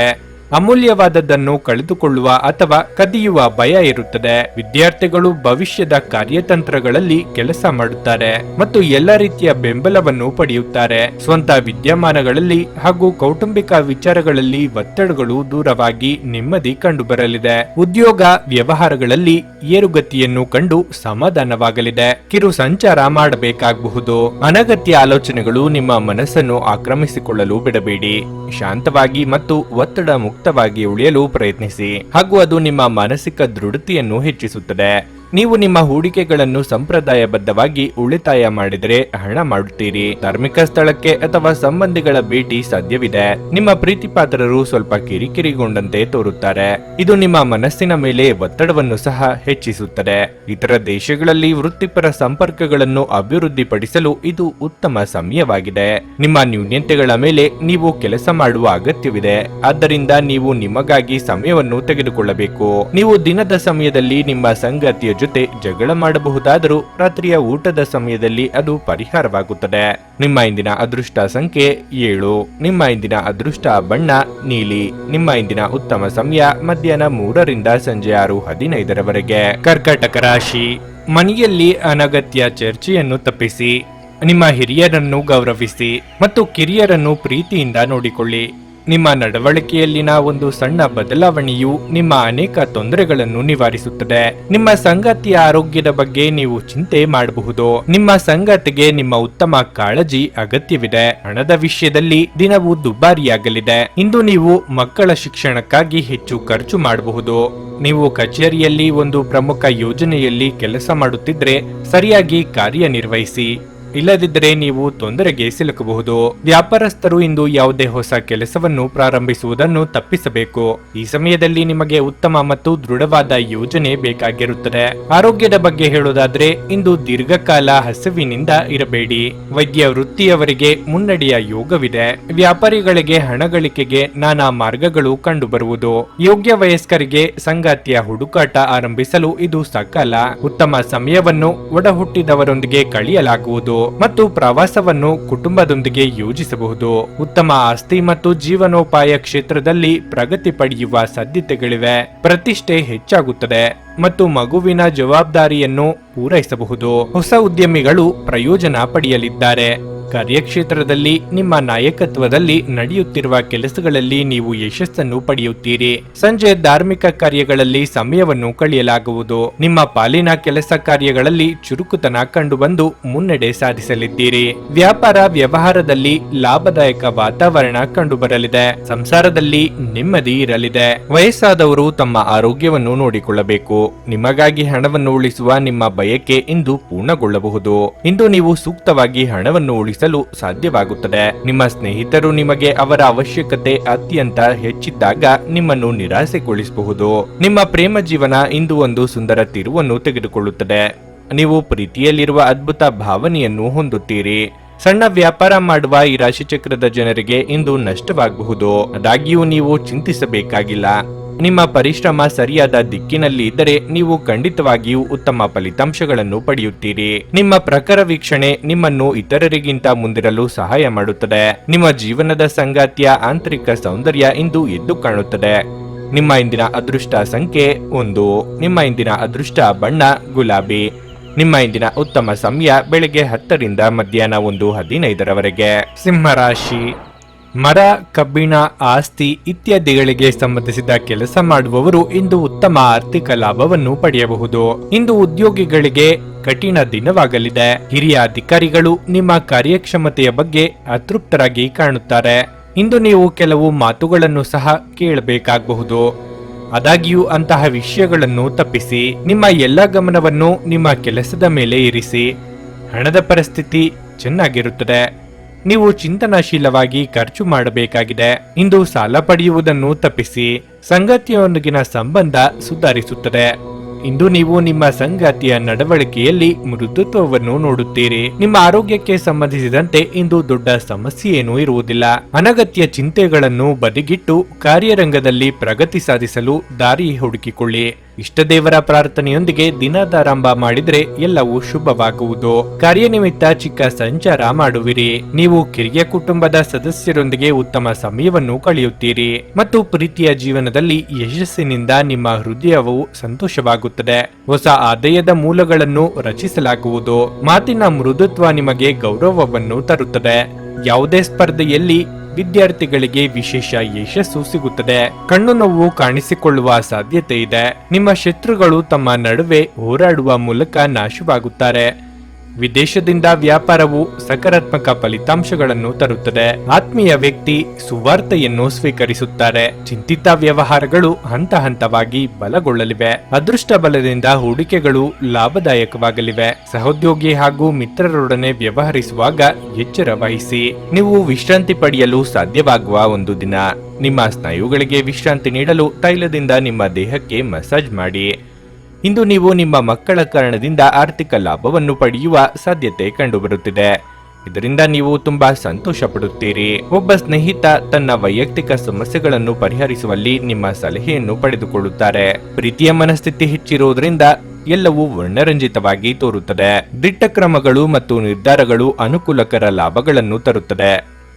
ಅಮೂಲ್ಯವಾದದ್ದನ್ನು ಕಳೆದುಕೊಳ್ಳುವ ಅಥವಾ ಕದಿಯುವ ಭಯ ಇರುತ್ತದೆ. ವಿದ್ಯಾರ್ಥಿಗಳು ಭವಿಷ್ಯದ ಕಾರ್ಯತಂತ್ರಗಳಲ್ಲಿ ಕೆಲಸ ಮಾಡುತ್ತಾರೆ ಮತ್ತು ಎಲ್ಲ ರೀತಿಯ ಬೆಂಬಲವನ್ನು ಪಡೆಯುತ್ತಾರೆ. ಸ್ವಂತ ವಿದ್ಯಮಾನಗಳಲ್ಲಿ ಹಾಗೂ ಕೌಟುಂಬಿಕ ವಿಚಾರಗಳಲ್ಲಿ ಒತ್ತಡಗಳು ದೂರವಾಗಿ ನೆಮ್ಮದಿ ಕಂಡುಬರಲಿದೆ. ಉದ್ಯೋಗ ವ್ಯವಹಾರಗಳಲ್ಲಿ ಏರುಗತಿಯನ್ನು ಕಂಡು ಸಮಾಧಾನವಾಗಲಿದೆ. ಕಿರು ಸಂಚಾರ ಮಾಡಬೇಕಾಗಬಹುದು. ಅನಗತ್ಯ ಆಲೋಚನೆಗಳು ನಿಮ್ಮ ಮನಸ್ಸನ್ನು ಆಕ್ರಮಿಸಿಕೊಳ್ಳಲು ಬಿಡಬೇಡಿ. ಶಾಂತವಾಗಿ ಮತ್ತು ಒತ್ತಡ ಮುಕ್ತವಾಗಿ ಉಳಿಯಲು ಪ್ರಯತ್ನಿಸಿ, ಹಾಗೂ ಅದು ನಿಮ್ಮ ಮಾನಸಿಕ ದೃಢತೆಯನ್ನು ಹೆಚ್ಚಿಸುತ್ತದೆ. ನೀವು ನಿಮ್ಮ ಹೂಡಿಕೆಗಳನ್ನು ಸಂಪ್ರದಾಯಬದ್ಧವಾಗಿ ಉಳಿತಾಯ ಮಾಡಿದರೆ ಹಣ ಮಾಡುತ್ತೀರಿ. ಧಾರ್ಮಿಕ ಸ್ಥಳಕ್ಕೆ ಅಥವಾ ಸಂಬಂಧಿಗಳ ಭೇಟಿ ಸಾಧ್ಯವಿದೆ. ನಿಮ್ಮ ಪ್ರೀತಿಪಾತ್ರರು ಸ್ವಲ್ಪ ಕಿರಿಕಿರಿಗೊಂಡಂತೆ ತೋರುತ್ತಾರೆ. ಇದು ನಿಮ್ಮ ಮನಸ್ಸಿನ ಮೇಲೆ ಒತ್ತಡವನ್ನು ಸಹ ಹೆಚ್ಚಿಸುತ್ತದೆ. ಇತರ ದೇಶಗಳಲ್ಲಿ ವೃತ್ತಿಪರ ಸಂಪರ್ಕಗಳನ್ನು ಅಭಿವೃದ್ಧಿಪಡಿಸಲು ಇದು ಉತ್ತಮ ಸಮಯವಾಗಿದೆ. ನಿಮ್ಮ ನ್ಯೂನ್ಯತೆಗಳ ಮೇಲೆ ನೀವು ಕೆಲಸ ಮಾಡುವ ಅಗತ್ಯವಿದೆ. ಆದ್ದರಿಂದ ನೀವು ನಿಮಗಾಗಿ ಸಮಯವನ್ನು ತೆಗೆದುಕೊಳ್ಳಬೇಕು. ನೀವು ದಿನದ ಸಮಯದಲ್ಲಿ ನಿಮ್ಮ ಸಂಗಾತಿಯ ಜೊತೆ ಜಗಳ ಮಾಡಬಹುದಾದರೂ ರಾತ್ರಿಯ ಊಟದ ಸಮಯದಲ್ಲಿ ಅದು ಪರಿಹಾರವಾಗುತ್ತದೆ. ನಿಮ್ಮ ಇಂದಿನ ಅದೃಷ್ಟ ಸಂಖ್ಯೆ 7. ನಿಮ್ಮ ಇಂದಿನ ಅದೃಷ್ಟ ಬಣ್ಣ ನೀಲಿ. ನಿಮ್ಮ ಇಂದಿನ ಉತ್ತಮ ಸಮಯ ಮಧ್ಯಾಹ್ನ 3ರಿಂದ ಸಂಜೆ 6:15ರವರೆಗೆ. ಕರ್ಕಾಟಕ ರಾಶಿ, ಮನೆಯಲ್ಲಿ ಅನಗತ್ಯ ಚರ್ಚೆಯನ್ನು ತಪ್ಪಿಸಿ. ನಿಮ್ಮ ಹಿರಿಯರನ್ನು ಗೌರವಿಸಿ ಮತ್ತು ಕಿರಿಯರನ್ನು ಪ್ರೀತಿಯಿಂದ ನೋಡಿಕೊಳ್ಳಿ. ನಿಮ್ಮ ನಡವಳಿಕೆಯಲ್ಲಿನ ಒಂದು ಸಣ್ಣ ಬದಲಾವಣೆಯು ನಿಮ್ಮ ಅನೇಕ ತೊಂದರೆಗಳನ್ನು ನಿವಾರಿಸುತ್ತದೆ. ನಿಮ್ಮ ಸಂಗಾತಿಯ ಆರೋಗ್ಯದ ಬಗ್ಗೆ ನೀವು ಚಿಂತೆ ಮಾಡಬಹುದು. ನಿಮ್ಮ ಸಂಗಾತಿಗೆ ನಿಮ್ಮ ಉತ್ತಮ ಕಾಳಜಿ ಅಗತ್ಯವಿದೆ. ಹಣದ ವಿಷಯದಲ್ಲಿ ದಿನವು ದುಬಾರಿಯಾಗಲಿದೆ. ಇಂದು ನೀವು ಮಕ್ಕಳ ಶಿಕ್ಷಣಕ್ಕಾಗಿ ಹೆಚ್ಚು ಖರ್ಚು ಮಾಡಬಹುದು. ನೀವು ಕಚೇರಿಯಲ್ಲಿ ಒಂದು ಪ್ರಮುಖ ಯೋಜನೆಯಲ್ಲಿ ಕೆಲಸ ಮಾಡುತ್ತಿದ್ರೆ ಸರಿಯಾಗಿ ಕಾರ್ಯನಿರ್ವಹಿಸಿ. ಇಲ್ಲದಿದ್ದರೆ ನೀವು ತೊಂದರೆಗೆ ಸಿಲುಕಬಹುದು. ವ್ಯಾಪಾರಸ್ಥರು ಇಂದು ಯಾವುದೇ ಹೊಸ ಕೆಲಸವನ್ನು ಪ್ರಾರಂಭಿಸುವುದನ್ನು ತಪ್ಪಿಸಬೇಕು. ಈ ಸಮಯದಲ್ಲಿ ನಿಮಗೆ ಉತ್ತಮ ಮತ್ತು ದೃಢವಾದ ಯೋಜನೆ ಬೇಕಾಗಿರುತ್ತದೆ. ಆರೋಗ್ಯದ ಬಗ್ಗೆ ಹೇಳೋದಾದ್ರೆ ಇಂದು ದೀರ್ಘಕಾಲ ಹಸಿವಿನಿಂದ ಇರಬೇಡಿ. ವೈದ್ಯ ವೃತ್ತಿಯವರಿಗೆ ಮುನ್ನಡೆಯ ಯೋಗವಿದೆ. ವ್ಯಾಪಾರಿಗಳಿಗೆ ಹಣ ಗಳಿಕೆಗೆ ನಾನಾ ಮಾರ್ಗಗಳು ಕಂಡುಬರುವುದು. ಯೋಗ್ಯ ವಯಸ್ಕರಿಗೆ ಸಂಗಾತಿಯ ಹುಡುಕಾಟ ಆರಂಭಿಸಲು ಇದು ಸಕಾಲ. ಉತ್ತಮ ಸಮಯವನ್ನು ಒಡ ಹುಟ್ಟಿದವರೊಂದಿಗೆ ಕಳೆಯಲಾಗುವುದು ಮತ್ತು ಪ್ರವಾಸವನ್ನು ಕುಟುಂಬದೊಂದಿಗೆ ಯೋಜಿಸಬಹುದು. ಉತ್ತಮ ಆಸ್ತಿ ಮತ್ತು ಜೀವನೋಪಾಯ ಕ್ಷೇತ್ರದಲ್ಲಿ ಪ್ರಗತಿ ಪಡೆಯುವ ಸಾಧ್ಯತೆಗಳಿವೆ. ಪ್ರತಿಷ್ಠೆ ಹೆಚ್ಚಾಗುತ್ತದೆ ಮತ್ತು ಮಗುವಿನ ಜವಾಬ್ದಾರಿಯನ್ನು ಪೂರೈಸಬಹುದು. ಹೊಸ ಉದ್ಯಮಿಗಳು ಪ್ರಯೋಜನ ಪಡೆಯಲಿದ್ದಾರೆ. ಕಾರ್ಯಕ್ಷೇತ್ರದಲ್ಲಿ ನಿಮ್ಮ ನಾಯಕತ್ವದಲ್ಲಿ ನಡೆಯುತ್ತಿರುವ ಕೆಲಸಗಳಲ್ಲಿ ನೀವು ಯಶಸ್ಸನ್ನು ಪಡೆಯುತ್ತೀರಿ. ಸಂಜೆ ಧಾರ್ಮಿಕ ಕಾರ್ಯಗಳಲ್ಲಿ ಸಮಯವನ್ನು ಕಳೆಯಲಾಗುವುದು. ನಿಮ್ಮ ಪಾಲಿನ ಕೆಲಸ ಕಾರ್ಯಗಳಲ್ಲಿ ಚುರುಕುತನ ಕಂಡುಬಂದು ಮುನ್ನಡೆ ಸಾಧಿಸಲಿದ್ದೀರಿ. ವ್ಯಾಪಾರ ವ್ಯವಹಾರದಲ್ಲಿ ಲಾಭದಾಯಕ ವಾತಾವರಣ ಕಂಡುಬರಲಿದೆ. ಸಂಸಾರದಲ್ಲಿ ನೆಮ್ಮದಿ ಇರಲಿದೆ. ವಯಸ್ಸಾದವರು ತಮ್ಮ ಆರೋಗ್ಯವನ್ನು ನೋಡಿಕೊಳ್ಳಬೇಕು. ನಿಮಗಾಗಿ ಹಣವನ್ನು ಉಳಿಸುವ ನಿಮ್ಮ ಬಯಕೆ ಇಂದು ಪೂರ್ಣಗೊಳ್ಳಬಹುದು. ಇಂದು ನೀವು ಸೂಕ್ತವಾಗಿ ಹಣವನ್ನು ಉಳಿಸಲು ಸಾಧ್ಯವಾಗುತ್ತದೆ. ನಿಮ್ಮ ಸ್ನೇಹಿತರು ನಿಮಗೆ ಅವರ ಅವಶ್ಯಕತೆ ಅತ್ಯಂತ ಹೆಚ್ಚಿದ್ದಾಗ ನಿಮ್ಮನ್ನು ನಿರಾಸೆಗೊಳಿಸಬಹುದು. ನಿಮ್ಮ ಪ್ರೇಮ ಜೀವನ ಇಂದು ಒಂದು ಸುಂದರ ತಿರುವನ್ನು ತೆಗೆದುಕೊಳ್ಳುತ್ತದೆ. ನೀವು ಪ್ರೀತಿಯಲ್ಲಿರುವ ಅದ್ಭುತ ಭಾವನೆಯನ್ನು ಹೊಂದುತ್ತೀರಿ. ಸಣ್ಣ ವ್ಯಾಪಾರ ಮಾಡುವ ಈ ರಾಶಿಚಕ್ರದ ಜನರಿಗೆ ಇಂದು ನಷ್ಟವಾಗಬಹುದು. ಆದಾಗ್ಯೂ ನೀವು ಚಿಂತಿಸಬೇಕಾಗಿಲ್ಲ. ನಿಮ್ಮ ಪರಿಶ್ರಮ ಸರಿಯಾದ ದಿಕ್ಕಿನಲ್ಲಿ ಇದ್ದರೆ ನೀವು ಖಂಡಿತವಾಗಿಯೂ ಉತ್ತಮ ಫಲಿತಾಂಶಗಳನ್ನು ಪಡೆಯುತ್ತೀರಿ. ನಿಮ್ಮ ಪ್ರಖರ ವೀಕ್ಷಣೆ ನಿಮ್ಮನ್ನು ಇತರರಿಗಿಂತ ಮುಂದಿರಲು ಸಹಾಯ ಮಾಡುತ್ತದೆ. ನಿಮ್ಮ ಜೀವನದ ಸಂಗಾತಿಯ ಆಂತರಿಕ ಸೌಂದರ್ಯ ಇಂದು ಎದ್ದು ಕಾಣುತ್ತದೆ. ನಿಮ್ಮ ಇಂದಿನ ಅದೃಷ್ಟ ಸಂಖ್ಯೆ 1. ನಿಮ್ಮ ಇಂದಿನ ಅದೃಷ್ಟ ಬಣ್ಣ ಗುಲಾಬಿ. ನಿಮ್ಮ ಇಂದಿನ ಉತ್ತಮ ಸಮಯ ಬೆಳಗ್ಗೆ 10 ರಿಂದ ಮಧ್ಯಾಹ್ನ 1:15 ಸಿಂಹರಾಶಿ. ಮರ, ಕಬ್ಬಿಣ, ಆಸ್ತಿ ಇತ್ಯಾದಿಗಳಿಗೆ ಸಂಬಂಧಿಸಿದ ಕೆಲಸ ಮಾಡುವವರು ಇಂದು ಉತ್ತಮ ಆರ್ಥಿಕ ಲಾಭವನ್ನು ಪಡೆಯಬಹುದು. ಇಂದು ಉದ್ಯೋಗಿಗಳಿಗೆ ಕಠಿಣ ದಿನವಾಗಲಿದೆ. ಹಿರಿಯ ಅಧಿಕಾರಿಗಳು ನಿಮ್ಮ ಕಾರ್ಯಕ್ಷಮತೆಯ ಬಗ್ಗೆ ಅತೃಪ್ತರಾಗಿ ಕಾಣುತ್ತಾರೆ. ಇಂದು ನೀವು ಕೆಲವು ಮಾತುಗಳನ್ನು ಸಹ ಕೇಳಬೇಕಾಗಬಹುದು. ಆದಾಗ್ಯೂ ಅಂತಹ ವಿಷಯಗಳನ್ನು ತಪ್ಪಿಸಿ ನಿಮ್ಮ ಎಲ್ಲ ಗಮನವನ್ನು ನಿಮ್ಮ ಕೆಲಸದ ಮೇಲೆ ಇರಿಸಿ. ಹಣದ ಪರಿಸ್ಥಿತಿ ಚೆನ್ನಾಗಿರುತ್ತದೆ. ನೀವು ಚಿಂತನಾಶೀಲವಾಗಿ ಖರ್ಚು ಮಾಡಬೇಕಾಗಿದೆ. ಇಂದು ಸಾಲ ಪಡೆಯುವುದನ್ನು ತಪ್ಪಿಸಿ. ಸಂಗಾತಿಯೊಂದಿಗಿನ ಸಂಬಂಧ ಸುಧಾರಿಸುತ್ತದೆ. ಇಂದು ನೀವು ನಿಮ್ಮ ಸಂಗಾತಿಯ ನಡವಳಿಕೆಯಲ್ಲಿ ಮೃದುತ್ವವನ್ನು ನೋಡುತ್ತೀರಿ. ನಿಮ್ಮ ಆರೋಗ್ಯಕ್ಕೆ ಸಂಬಂಧಿಸಿದಂತೆ ಇಂದು ದೊಡ್ಡ ಸಮಸ್ಯೆ ಏನೂ ಇರುವುದಿಲ್ಲ. ಅನಗತ್ಯ ಚಿಂತೆಗಳನ್ನು ಬದಿಗಿಟ್ಟು ಕಾರ್ಯರಂಗದಲ್ಲಿ ಪ್ರಗತಿ ಸಾಧಿಸಲು ದಾರಿ ಹುಡುಕಿಕೊಳ್ಳಿ. ಇಷ್ಟದೇವರ ಪ್ರಾರ್ಥನೆಯೊಂದಿಗೆ ದಿನದಾರಂಭ ಮಾಡಿದ್ರೆ ಎಲ್ಲವೂ ಶುಭವಾಗುವುದು. ಕಾರ್ಯನಿಮಿತ್ತ ಚಿಕ್ಕ ಸಂಚಾರ ಮಾಡುವಿರಿ. ನೀವು ಕಿರಿಯ ಕುಟುಂಬದ ಸದಸ್ಯರೊಂದಿಗೆ ಉತ್ತಮ ಸಮಯವನ್ನು ಕಳೆಯುತ್ತೀರಿ ಮತ್ತು ಪ್ರೀತಿಯ ಜೀವನದಲ್ಲಿ ಯಶಸ್ಸಿನಿಂದ ನಿಮ್ಮ ಹೃದಯವು ಸಂತೋಷವಾಗುತ್ತದೆ. ಹೊಸ ಆದಾಯದ ಮೂಲಗಳನ್ನು ರಚಿಸಲಾಗುವುದು. ಮಾತಿನ ಮೃದುತ್ವ ನಿಮಗೆ ಗೌರವವನ್ನು ತರುತ್ತದೆ. ಯಾವುದೇ ಸ್ಪರ್ಧೆಯಲ್ಲಿ ವಿದ್ಯಾರ್ಥಿಗಳಿಗೆ ವಿಶೇಷ ಯಶಸ್ಸು ಸಿಗುತ್ತದೆ. ಕಣ್ಣು ನೋವು ಕಾಣಿಸಿಕೊಳ್ಳುವ ಸಾಧ್ಯತೆ ಇದೆ. ನಿಮ್ಮ ಶತ್ರುಗಳು ತಮ್ಮ ನಡುವೆ ಹೋರಾಡುವ ಮೂಲಕ ನಾಶವಾಗುತ್ತಾರೆ. ವಿದೇಶದಿಂದ ವ್ಯಾಪಾರವು ಸಕಾರಾತ್ಮಕ ಫಲಿತಾಂಶಗಳನ್ನು ತರುತ್ತದೆ. ಆತ್ಮೀಯ ವ್ಯಕ್ತಿ ಸುವಾರ್ತೆಯನ್ನು ಸ್ವೀಕರಿಸುತ್ತಾರೆ. ಚಿಂತಿತ ವ್ಯವಹಾರಗಳು ಹಂತ ಹಂತವಾಗಿ ಬಲಗೊಳ್ಳಲಿವೆ. ಅದೃಷ್ಟ ಬಲದಿಂದ ಹೂಡಿಕೆಗಳು ಲಾಭದಾಯಕವಾಗಲಿವೆ. ಸಹೋದ್ಯೋಗಿ ಹಾಗೂ ಮಿತ್ರರೊಡನೆ ವ್ಯವಹರಿಸುವಾಗ ಎಚ್ಚರ ವಹಿಸಿ. ನೀವು ವಿಶ್ರಾಂತಿ ಪಡೆಯಲು ಸಾಧ್ಯವಾಗುವ ಒಂದು ದಿನ. ನಿಮ್ಮ ಸ್ನಾಯುಗಳಿಗೆ ವಿಶ್ರಾಂತಿ ನೀಡಲು ತೈಲದಿಂದ ನಿಮ್ಮ ದೇಹಕ್ಕೆ ಮಸಾಜ್ ಮಾಡಿ. ಇಂದು ನೀವು ನಿಮ್ಮ ಮಕ್ಕಳ ಕಾರಣದಿಂದ ಆರ್ಥಿಕ ಲಾಭವನ್ನು ಪಡೆಯುವ ಸಾಧ್ಯತೆ ಕಂಡುಬರುತ್ತಿದೆ. ಇದರಿಂದ ನೀವು ತುಂಬಾ ಸಂತೋಷ ಪಡುತ್ತೀರಿ. ಒಬ್ಬ ಸ್ನೇಹಿತ ತನ್ನ ವೈಯಕ್ತಿಕ ಸಮಸ್ಯೆಗಳನ್ನು ಪರಿಹರಿಸುವಲ್ಲಿ ನಿಮ್ಮ ಸಲಹೆಯನ್ನು ಪಡೆದುಕೊಳ್ಳುತ್ತಾರೆ. ಪ್ರೀತಿಯ ಮನಸ್ಥಿತಿ ಹೆಚ್ಚಿರುವುದರಿಂದ ಎಲ್ಲವೂ ವರ್ಣರಂಜಿತವಾಗಿ ತೋರುತ್ತದೆ. ದಿಟ್ಟ ಕ್ರಮಗಳು ಮತ್ತು ನಿರ್ಧಾರಗಳು ಅನುಕೂಲಕರ ಲಾಭಗಳನ್ನು ತರುತ್ತದೆ.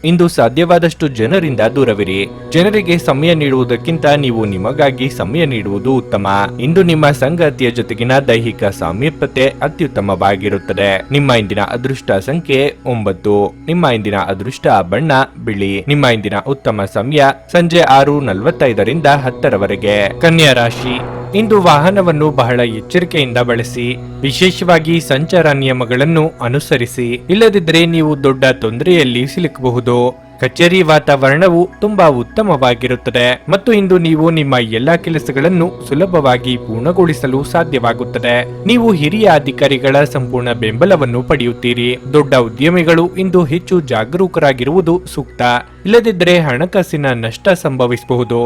ಇಂದು ಸಾಧ್ಯವಾದಷ್ಟು ಜನರಿಂದ ದೂರವಿರಿ. ಜನರಿಗೆ ಸಮಯ ನೀಡುವುದಕ್ಕಿಂತ ನೀವು ನಿಮಗಾಗಿ ಸಮಯ ನೀಡುವುದು ಉತ್ತಮ. ಇಂದು ನಿಮ್ಮ ಸಂಗಾತಿಯ ಜೊತೆಗಿನ ದೈಹಿಕ ಸಾಮೀಪ್ಯತೆ ಅತ್ಯುತ್ತಮವಾಗಿರುತ್ತದೆ. ನಿಮ್ಮ ಇಂದಿನ ಅದೃಷ್ಟ ಸಂಖ್ಯೆ 9. ನಿಮ್ಮ ಇಂದಿನ ಅದೃಷ್ಟ ಬಣ್ಣ ಬಿಳಿ. ನಿಮ್ಮ ಇಂದಿನ ಉತ್ತಮ ಸಮಯ ಸಂಜೆ 6:45 ರಿಂದ 10 ಕನ್ಯಾ ರಾಶಿ. ಇಂದು ವಾಹನವನ್ನು ಬಹಳ ಎಚ್ಚರಿಕೆಯಿಂದ ಬಳಸಿ. ವಿಶೇಷವಾಗಿ ಸಂಚಾರ ನಿಯಮಗಳನ್ನು ಅನುಸರಿಸಿ. ಇಲ್ಲದಿದ್ದರೆ ನೀವು ದೊಡ್ಡ ತೊಂದರೆಯಲ್ಲಿ ಸಿಲುಕಬಹುದು. ಕಚೇರಿ ವಾತಾವರಣವು ತುಂಬಾ ಉತ್ತಮವಾಗಿರುತ್ತದೆ ಮತ್ತು ಇಂದು ನೀವು ನಿಮ್ಮ ಎಲ್ಲಾ ಕೆಲಸಗಳನ್ನು ಸುಲಭವಾಗಿ ಪೂರ್ಣಗೊಳಿಸಲು ಸಾಧ್ಯವಾಗುತ್ತದೆ. ನೀವು ಹಿರಿಯ ಅಧಿಕಾರಿಗಳ ಸಂಪೂರ್ಣ ಬೆಂಬಲವನ್ನು ಪಡೆಯುತ್ತೀರಿ. ದೊಡ್ಡ ಉದ್ಯಮಿಗಳು ಇಂದು ಹೆಚ್ಚು ಜಾಗರೂಕರಾಗಿರುವುದು ಸೂಕ್ತ. ಇಲ್ಲದಿದ್ದರೆ ಹಣಕಾಸಿನ ನಷ್ಟ ಸಂಭವಿಸಬಹುದು.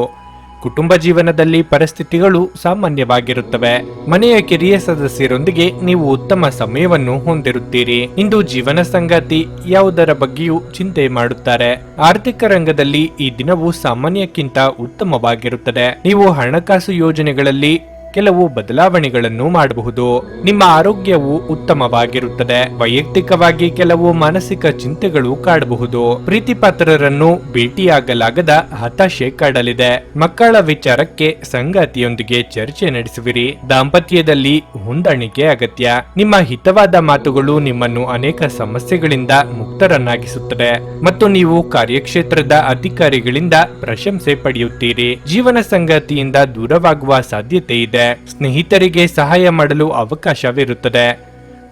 ಕುಟುಂಬ ಜೀವನದಲ್ಲಿ ಪರಿಸ್ಥಿತಿಗಳು ಸಾಮಾನ್ಯವಾಗಿರುತ್ತವೆ. ಮನೆಯ ಕಿರಿಯ ಸದಸ್ಯರೊಂದಿಗೆ ನೀವು ಉತ್ತಮ ಸಮಯವನ್ನು ಹೊಂದಿರುತ್ತೀರಿ. ಇಂದು ಜೀವನ ಸಂಗಾತಿ ಯಾವುದರ ಬಗ್ಗೆಯೂ ಚಿಂತೆ ಮಾಡುತ್ತಾರೆ. ಆರ್ಥಿಕ ರಂಗದಲ್ಲಿ ಈ ದಿನವು ಸಾಮಾನ್ಯಕ್ಕಿಂತ ಉತ್ತಮವಾಗಿರುತ್ತದೆ. ನೀವು ಹಣಕಾಸು ಯೋಜನೆಗಳಲ್ಲಿ ಕೆಲವು ಬದಲಾವಣೆಗಳನ್ನು ಮಾಡಬಹುದು. ನಿಮ್ಮ ಆರೋಗ್ಯವು ಉತ್ತಮವಾಗಿರುತ್ತದೆ. ವೈಯಕ್ತಿಕವಾಗಿ ಕೆಲವು ಮಾನಸಿಕ ಚಿಂತೆಗಳು ಕಾಡಬಹುದು. ಪ್ರೀತಿಪಾತ್ರರನ್ನು ಭೇಟಿಯಾಗಲಾಗದ ಹತಾಶೆ ಕಾಡಲಿದೆ. ಮಕ್ಕಳ ವಿಚಾರಕ್ಕೆ ಸಂಗಾತಿಯೊಂದಿಗೆ ಚರ್ಚೆ ನಡೆಸುವಿರಿ. ದಾಂಪತ್ಯದಲ್ಲಿ ಹೊಂದಾಣಿಕೆ ಅಗತ್ಯ. ನಿಮ್ಮ ಹಿತವಾದ ಮಾತುಗಳು ನಿಮ್ಮನ್ನು ಅನೇಕ ಸಮಸ್ಯೆಗಳಿಂದ ಮುಕ್ತರನ್ನಾಗಿಸುತ್ತದೆ ಮತ್ತು ನೀವು ಕಾರ್ಯಕ್ಷೇತ್ರದ ಅಧಿಕಾರಿಗಳಿಂದ ಪ್ರಶಂಸೆ ಪಡೆಯುತ್ತೀರಿ. ಜೀವನ ಸಂಗಾತಿಯಿಂದ ದೂರವಾಗುವ ಸಾಧ್ಯತೆ ಇದೆ. ಸ್ನೇಹಿತರಿಗೆ ಸಹಾಯ ಮಾಡಲು ಅವಕಾಶವಿರುತ್ತದೆ.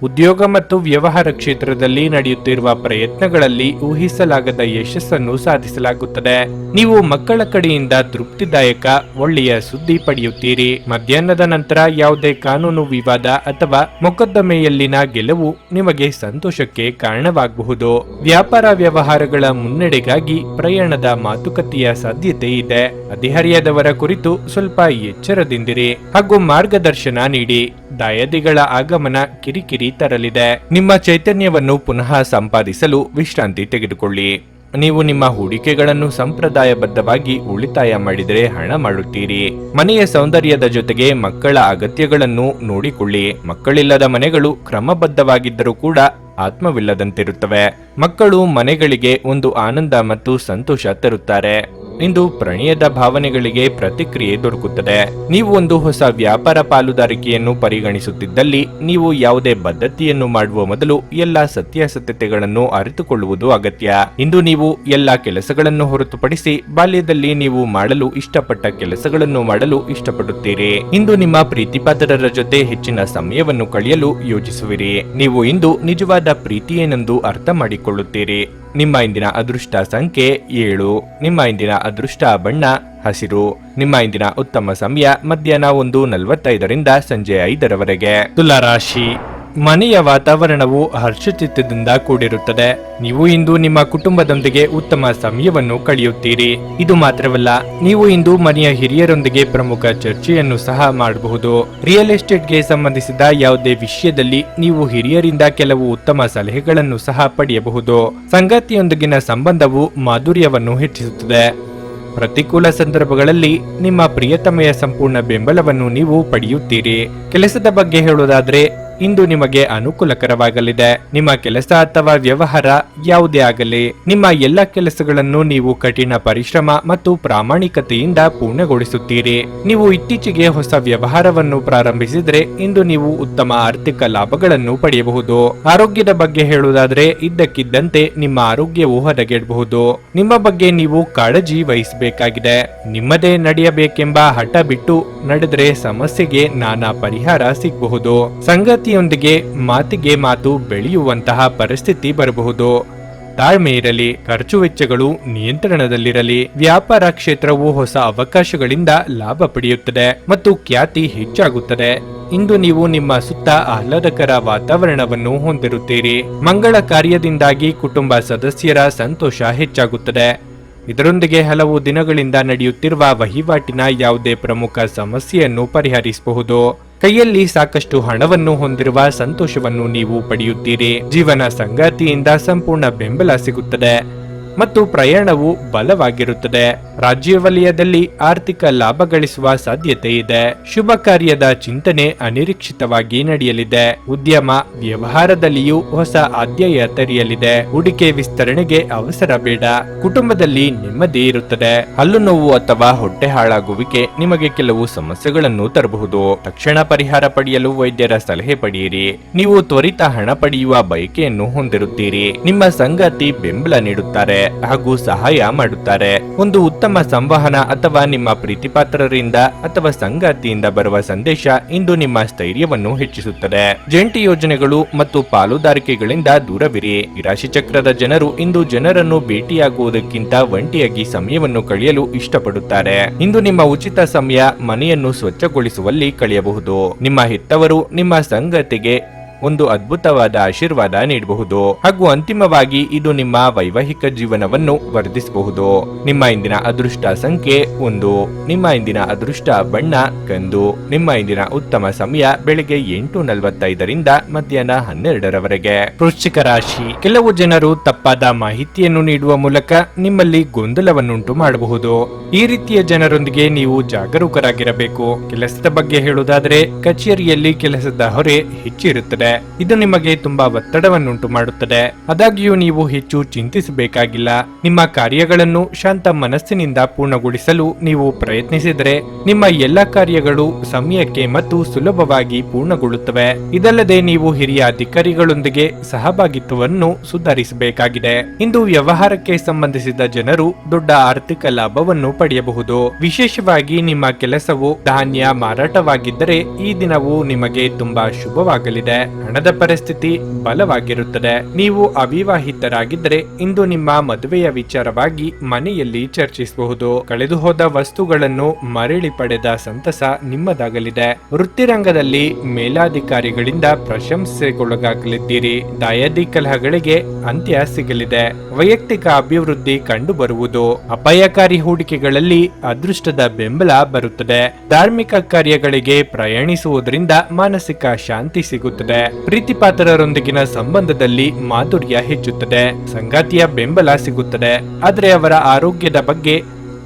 ಉದ್ಯೋಗ ಮತ್ತು ವ್ಯವಹಾರ ಕ್ಷೇತ್ರದಲ್ಲಿ ನಡೆಯುತ್ತಿರುವ ಪ್ರಯತ್ನಗಳಲ್ಲಿ ಊಹಿಸಲಾಗದ ಯಶಸ್ಸನ್ನು ಸಾಧಿಸಲಾಗುತ್ತದೆ. ನೀವು ಮಕ್ಕಳ ಕಡೆಯಿಂದ ತೃಪ್ತಿದಾಯಕ ಒಳ್ಳೆಯ ಸುದ್ದಿ ಪಡೆಯುತ್ತೀರಿ. ಮಧ್ಯಾಹ್ನದ ನಂತರ ಯಾವುದೇ ಕಾನೂನು ವಿವಾದ ಅಥವಾ ಮೊಕದ್ದಮೆಯಲ್ಲಿನ ಗೆಲುವು ನಿಮಗೆ ಸಂತೋಷಕ್ಕೆ ಕಾರಣವಾಗಬಹುದು. ವ್ಯಾಪಾರ ವ್ಯವಹಾರಗಳ ಮುನ್ನಡೆಗಾಗಿ ಪ್ರಯಾಣದ ಮಾತುಕತೆಯ ಸಾಧ್ಯತೆ ಇದೆ. ಹದಿಹರೆಯದವರ ಕುರಿತು ಸ್ವಲ್ಪ ಎಚ್ಚರದಿಂದಿರಿ ಹಾಗೂ ಮಾರ್ಗದರ್ಶನ ನೀಡಿ. ದಾಯಾದಿಗಳ ಆಗಮನ ಕಿರಿಕಿರಿ ತರಲಿದೆ. ನಿಮ್ಮ ಚೈತನ್ಯವನ್ನು ಪುನಃ ಸಂಪಾದಿಸಲು ವಿಶ್ರಾಂತಿ ತೆಗೆದುಕೊಳ್ಳಿ. ನೀವು ನಿಮ್ಮ ಹೂಡಿಕೆಗಳನ್ನು ಸಂಪ್ರದಾಯಬದ್ಧವಾಗಿ ಉಳಿತಾಯ ಮಾಡಿದರೆ ಹಣ ಮಾಡುತ್ತೀರಿ. ಮನೆಯ ಸೌಂದರ್ಯದ ಜೊತೆಗೆ ಮಕ್ಕಳ ಅಗತ್ಯಗಳನ್ನು ನೋಡಿಕೊಳ್ಳಿ. ಮಕ್ಕಳಿಲ್ಲದ ಮನೆಗಳು ಕ್ರಮಬದ್ಧವಾಗಿದ್ದರೂ ಕೂಡ ಆತ್ಮವಿಲ್ಲದಂತಿರುತ್ತವೆ. ಮಕ್ಕಳು ಮನೆಗಳಿಗೆ ಒಂದು ಆನಂದ ಮತ್ತು ಸಂತೋಷ ತರುತ್ತಾರೆ. ಇಂದು ಪ್ರಣಯದ ಭಾವನೆಗಳಿಗೆ ಪ್ರತಿಕ್ರಿಯೆ ದೊರಕುತ್ತದೆ. ನೀವು ಒಂದು ಹೊಸ ವ್ಯಾಪಾರ ಪಾಲುದಾರಿಕೆಯನ್ನು ಪರಿಗಣಿಸುತ್ತಿದ್ದಲ್ಲಿ ನೀವು ಯಾವುದೇ ಬದ್ಧತೆಯನ್ನು ಮಾಡುವ ಮೊದಲು ಎಲ್ಲಾ ಸತ್ಯಾಸತ್ಯತೆಗಳನ್ನು ಅರಿತುಕೊಳ್ಳುವುದು ಅಗತ್ಯ. ಇಂದು ನೀವು ಎಲ್ಲಾ ಕೆಲಸಗಳನ್ನು ಹೊರತುಪಡಿಸಿ ಬಾಲ್ಯದಲ್ಲಿ ನೀವು ಮಾಡಲು ಇಷ್ಟಪಟ್ಟ ಕೆಲಸಗಳನ್ನು ಮಾಡಲು ಇಷ್ಟಪಡುತ್ತೀರಿ. ಇಂದು ನಿಮ್ಮ ಪ್ರೀತಿಪಾತ್ರರ ಜೊತೆ ಹೆಚ್ಚಿನ ಸಮಯವನ್ನು ಕಳೆಯಲು ಯೋಜಿಸುವಿರಿ. ನೀವು ಇಂದು ನಿಜವಾದ ಪ್ರೀತಿ ಏನೆಂದು ಅರ್ಥ ಮಾಡಿಕೊಳ್ಳುತ್ತೀರಿ. ನಿಮ್ಮ ಇಂದಿನ ಅದೃಷ್ಟ ಸಂಖ್ಯೆ 7. ನಿಮ್ಮ ಇಂದಿನ ಅದೃಷ್ಟ ಬಣ್ಣ ಹಸಿರು. ನಿಮ್ಮ ಇಂದಿನ ಉತ್ತಮ ಸಮಯ ಮಧ್ಯಾಹ್ನ 1:45ರಿಂದ ಸಂಜೆ 5ರವರೆಗೆ. ತುಲಾ ರಾಶಿ. ಮನೆಯ ವಾತಾವರಣವು ಹರ್ಷಚಿತ್ತದಿಂದ ಕೂಡಿರುತ್ತದೆ. ನೀವು ಇಂದು ನಿಮ್ಮ ಕುಟುಂಬದೊಂದಿಗೆ ಉತ್ತಮ ಸಮಯವನ್ನು ಕಳೆಯುತ್ತೀರಿ. ಇದು ಮಾತ್ರವಲ್ಲ, ನೀವು ಇಂದು ಮನೆಯ ಹಿರಿಯರೊಂದಿಗೆ ಪ್ರಮುಖ ಚರ್ಚೆಯನ್ನು ಸಹ ಮಾಡಬಹುದು. ರಿಯಲ್ ಎಸ್ಟೇಟ್ಗೆ ಸಂಬಂಧಿಸಿದ ಯಾವುದೇ ವಿಷಯದಲ್ಲಿ ನೀವು ಹಿರಿಯರಿಂದ ಕೆಲವು ಉತ್ತಮ ಸಲಹೆಗಳನ್ನು ಸಹ ಪಡೆಯಬಹುದು. ಸಂಗಾತಿಯೊಂದಿಗಿನ ಸಂಬಂಧವು ಮಾಧುರ್ಯವನ್ನು ಹೆಚ್ಚಿಸುತ್ತದೆ. ಪ್ರತಿಕೂಲ ಸಂದರ್ಭಗಳಲ್ಲಿ ನಿಮ್ಮ ಪ್ರಿಯತಮೆಯ ಸಂಪೂರ್ಣ ಬೆಂಬಲವನ್ನು ನೀವು ಪಡೆಯುತ್ತೀರಿ. ಕೆಲಸದ ಬಗ್ಗೆ ಹೇಳುವುದಾದ್ರೆ ಇಂದು ನಿಮಗೆ ಅನುಕೂಲಕರವಾಗಲಿದೆ. ನಿಮ್ಮ ಕೆಲಸ ಅಥವಾ ವ್ಯವಹಾರ ಯಾವುದೇ ಆಗಲಿ, ನಿಮ್ಮ ಎಲ್ಲ ಕೆಲಸಗಳನ್ನು ನೀವು ಕಠಿಣ ಪರಿಶ್ರಮ ಮತ್ತು ಪ್ರಾಮಾಣಿಕತೆಯಿಂದ ಪೂರ್ಣಗೊಳಿಸುತ್ತೀರಿ. ನೀವು ಇತ್ತೀಚೆಗೆ ಹೊಸ ವ್ಯವಹಾರವನ್ನು ಪ್ರಾರಂಭಿಸಿದರೆ ಇಂದು ನೀವು ಉತ್ತಮ ಆರ್ಥಿಕ ಲಾಭಗಳನ್ನು ಪಡೆಯಬಹುದು. ಆರೋಗ್ಯದ ಬಗ್ಗೆ ಹೇಳುವುದಾದ್ರೆ ಇದ್ದಕ್ಕಿದ್ದಂತೆ ನಿಮ್ಮ ಆರೋಗ್ಯವು ಹದಗೆಡಬಹುದು. ನಿಮ್ಮ ಬಗ್ಗೆ ನೀವು ಕಾಳಜಿ ವಹಿಸಬೇಕಾಗಿದೆ. ನಿಮ್ಮದೇ ನಡೆಯಬೇಕೆಂಬ ಹಠ ಬಿಟ್ಟು ನಡೆದರೆ ಸಮಸ್ಯೆಗೆ ನಾನಾ ಪರಿಹಾರ ಸಿಗಬಹುದು. ಸಂಗತಿಯೊಂದಿಗೆ ಮಾತಿಗೆ ಮಾತು ಬೆಳೆಯುವಂತಹ ಪರಿಸ್ಥಿತಿ ಬರಬಹುದು. ತಾಳ್ಮೆ ಇರಲಿ. ಖರ್ಚು ವೆಚ್ಚಗಳು ನಿಯಂತ್ರಣದಲ್ಲಿರಲಿ. ವ್ಯಾಪಾರ ಕ್ಷೇತ್ರವು ಹೊಸ ಅವಕಾಶಗಳಿಂದ ಲಾಭ ಪಡೆಯುತ್ತದೆ ಮತ್ತು ಖ್ಯಾತಿ ಹೆಚ್ಚಾಗುತ್ತದೆ. ಇಂದು ನೀವು ನಿಮ್ಮ ಸುತ್ತ ಆಹ್ಲಾದಕರ ವಾತಾವರಣವನ್ನು ಹೊಂದಿರುತ್ತೀರಿ. ಮಂಗಳ ಕಾರ್ಯದಿಂದಾಗಿ ಕುಟುಂಬ ಸದಸ್ಯರ ಸಂತೋಷ ಹೆಚ್ಚಾಗುತ್ತದೆ. ಇದರೊಂದಿಗೆ ಹಲವು ದಿನಗಳಿಂದ ನಡೆಯುತ್ತಿರುವ ವಹಿವಾಟಿನ ಯಾವುದೇ ಪ್ರಮುಖ ಸಮಸ್ಯೆಯನ್ನು ಪರಿಹರಿಸಬಹುದು. ಕೈಯಲ್ಲಿ ಸಾಕಷ್ಟು ಹಣವನ್ನು ಹೊಂದಿರುವ ಸಂತೋಷವನ್ನು ನೀವು ಪಡೆಯುತ್ತೀರಿ. ಜೀವನ ಸಂಗಾತಿಯಿಂದ ಸಂಪೂರ್ಣ ಬೆಂಬಲ ಸಿಗುತ್ತದೆ ಮತ್ತು ಪ್ರಯಾಣವು ಬಲವಾಗಿರುತ್ತದೆ. ರಾಜ್ಯ ವಲಯದಲ್ಲಿ ಆರ್ಥಿಕ ಲಾಭ ಗಳಿಸುವ ಸಾಧ್ಯತೆ ಇದೆ. ಶುಭ ಕಾರ್ಯದ ಚಿಂತನೆ ಅನಿರೀಕ್ಷಿತವಾಗಿ ನಡೆಯಲಿದೆ. ಉದ್ಯಮ ವ್ಯವಹಾರದಲ್ಲಿಯೂ ಹೊಸ ಅಧ್ಯಾಯ ತೆರೆಯಲಿದೆ. ಹೂಡಿಕೆ ವಿಸ್ತರಣೆಗೆ ಅವಸರ ಬೇಡ. ಕುಟುಂಬದಲ್ಲಿ ನೆಮ್ಮದಿ ಇರುತ್ತದೆ. ಹಲ್ಲು ನೋವು ಅಥವಾ ಹೊಟ್ಟೆ ಹಾಳಾಗುವಿಕೆ ನಿಮಗೆ ಕೆಲವು ಸಮಸ್ಯೆಗಳನ್ನು ತರಬಹುದು. ತಕ್ಷಣ ಪರಿಹಾರ ಪಡೆಯಲು ವೈದ್ಯರ ಸಲಹೆ ಪಡೆಯಿರಿ. ನೀವು ತ್ವರಿತ ಹಣ ಪಡೆಯುವ ಬಯಕೆಯನ್ನು ಹೊಂದಿರುತ್ತೀರಿ. ನಿಮ್ಮ ಸಂಗಾತಿ ಬೆಂಬಲ ನೀಡುತ್ತಾರೆ ಹಾಗೂ ಸಹಾಯ ಮಾಡುತ್ತಾರೆ. ಒಂದು ಉತ್ತಮ ಸಂವಹನ ಅಥವಾ ನಿಮ್ಮ ಪ್ರೀತಿಪಾತ್ರರಿಂದ ಅಥವಾ ಸಂಗಾತಿಯಿಂದ ಬರುವ ಸಂದೇಶ ಇಂದು ನಿಮ್ಮ ಸ್ಥೈರ್ಯವನ್ನು ಹೆಚ್ಚಿಸುತ್ತದೆ. ಜಂಟಿ ಯೋಜನೆಗಳು ಮತ್ತು ಪಾಲುದಾರಿಕೆಗಳಿಂದ ದೂರವಿರಿ. ಈ ರಾಶಿ ಚಕ್ರದ ಜನರು ಇಂದು ಜನರನ್ನು ಭೇಟಿಯಾಗುವುದಕ್ಕಿಂತ ಒಂಟಿಯಾಗಿ ಸಮಯವನ್ನು ಕಳೆಯಲು ಇಷ್ಟಪಡುತ್ತಾರೆ. ಇಂದು ನಿಮ್ಮ ಉಚಿತ ಸಮಯ ಮನೆಯನ್ನು ಸ್ವಚ್ಛಗೊಳಿಸುವಲ್ಲಿ ಕಳೆಯಬಹುದು. ನಿಮ್ಮ ಹೆತ್ತವರು ನಿಮ್ಮ ಸಂಗಾತಿಗೆ ಒಂದು ಅದ್ಭುತವಾದ ಆಶೀರ್ವಾದ ನೀಡಬಹುದು ಹಾಗೂ ಅಂತಿಮವಾಗಿ ಇದು ನಿಮ್ಮ ವೈವಾಹಿಕ ಜೀವನವನ್ನು ವರ್ಧಿಸಬಹುದು. ನಿಮ್ಮ ಇಂದಿನ ಅದೃಷ್ಟ ಸಂಖ್ಯೆ 1. ನಿಮ್ಮ ಇಂದಿನ ಅದೃಷ್ಟ ಬಣ್ಣ ಕಂದು. ನಿಮ್ಮ ಇಂದಿನ ಉತ್ತಮ ಸಮಯ ಬೆಳಿಗ್ಗೆ 8:45ರಿಂದ ಮಧ್ಯಾಹ್ನ 12ರವರೆಗೆ. ವೃಶ್ಚಿಕ ರಾಶಿ. ಕೆಲವು ಜನರು ತಪ್ಪಾದ ಮಾಹಿತಿಯನ್ನು ನೀಡುವ ಮೂಲಕ ನಿಮ್ಮಲ್ಲಿ ಗೊಂದಲವನ್ನುಂಟು ಮಾಡಬಹುದು. ಈ ರೀತಿಯ ಜನರೊಂದಿಗೆ ನೀವು ಜಾಗರೂಕರಾಗಿರಬೇಕು. ಕೆಲಸದ ಬಗ್ಗೆ ಹೇಳುವುದಾದರೆ ಕಚೇರಿಯಲ್ಲಿ ಕೆಲಸದ ಹೊರೆ ಹೆಚ್ಚಿರುತ್ತದೆ. ಇದು ನಿಮಗೆ ತುಂಬಾ ಒತ್ತಡವನ್ನುಂಟು ಮಾಡುತ್ತದೆ. ಆದಾಗ್ಯೂ ನೀವು ಹೆಚ್ಚು ಚಿಂತಿಸಬೇಕಾಗಿಲ್ಲ. ನಿಮ್ಮ ಕಾರ್ಯಗಳನ್ನು ಶಾಂತ ಮನಸ್ಸಿನಿಂದ ಪೂರ್ಣಗೊಳಿಸಲು ನೀವು ಪ್ರಯತ್ನಿಸಿದರೆ ನಿಮ್ಮ ಎಲ್ಲ ಕಾರ್ಯಗಳು ಸಮಯಕ್ಕೆ ಮತ್ತು ಸುಲಭವಾಗಿ ಪೂರ್ಣಗೊಳ್ಳುತ್ತವೆ. ಇದಲ್ಲದೆ ನೀವು ಹಿರಿಯ ಅಧಿಕಾರಿಗಳೊಂದಿಗೆ ಸಹಭಾಗಿತ್ವವನ್ನು ಸುಧಾರಿಸಬೇಕಾಗಿದೆ. ಇಂದು ವ್ಯವಹಾರಕ್ಕೆ ಸಂಬಂಧಿಸಿದ ಜನರು ದೊಡ್ಡ ಆರ್ಥಿಕ ಲಾಭವನ್ನು ಪಡೆಯಬಹುದು. ವಿಶೇಷವಾಗಿ ನಿಮ್ಮ ಕೆಲಸವು ಧಾನ್ಯ ಮಾರಾಟವಾಗಿದ್ದರೆ ಈ ದಿನವು ನಿಮಗೆ ತುಂಬಾ ಶುಭವಾಗಲಿದೆ. ಹಣದ ಪರಿಸ್ಥಿತಿ ಬಲವಾಗಿರುತ್ತದೆ. ನೀವು ಅವಿವಾಹಿತರಾಗಿದ್ದರೆ ಇಂದು ನಿಮ್ಮ ಮದುವೆಯ ವಿಚಾರವಾಗಿ ಮನೆಯಲ್ಲಿ ಚರ್ಚಿಸಬಹುದು. ಕಳೆದು ಹೋದ ವಸ್ತುಗಳನ್ನು ಮರಳಿ ಪಡೆದ ಸಂತಸ ನಿಮ್ಮದಾಗಲಿದೆ. ವೃತ್ತಿರಂಗದಲ್ಲಿ ಮೇಲಾಧಿಕಾರಿಗಳಿಂದ ಪ್ರಶಂಸೆಗೊಳಗಾಗಲಿದ್ದೀರಿ. ದಾಯಾದಿ ಕಲಹಗಳಿಗೆ ಅಂತ್ಯ ಸಿಗಲಿದೆ. ವೈಯಕ್ತಿಕ ಅಭಿವೃದ್ಧಿ ಕಂಡು ಬರುವುದು. ಅಪಾಯಕಾರಿ ಹೂಡಿಕೆಗಳಲ್ಲಿ ಅದೃಷ್ಟದ ಬೆಂಬಲ ಬರುತ್ತದೆ. ಧಾರ್ಮಿಕ ಕಾರ್ಯಗಳಿಗೆ ಪ್ರಯಾಣಿಸುವುದರಿಂದ ಮಾನಸಿಕ ಶಾಂತಿ ಸಿಗುತ್ತದೆ. ಪ್ರೀತಿಪಾತ್ರರೊಂದಿಗಿನ ಸಂಬಂಧದಲ್ಲಿ ಮಾಧುರ್ಯ ಹೆಚ್ಚುತ್ತದೆ. ಸಂಗಾತಿಯ ಬೆಂಬಲ ಸಿಗುತ್ತದೆ. ಆದರೆ ಅವರ ಆರೋಗ್ಯದ ಬಗ್ಗೆ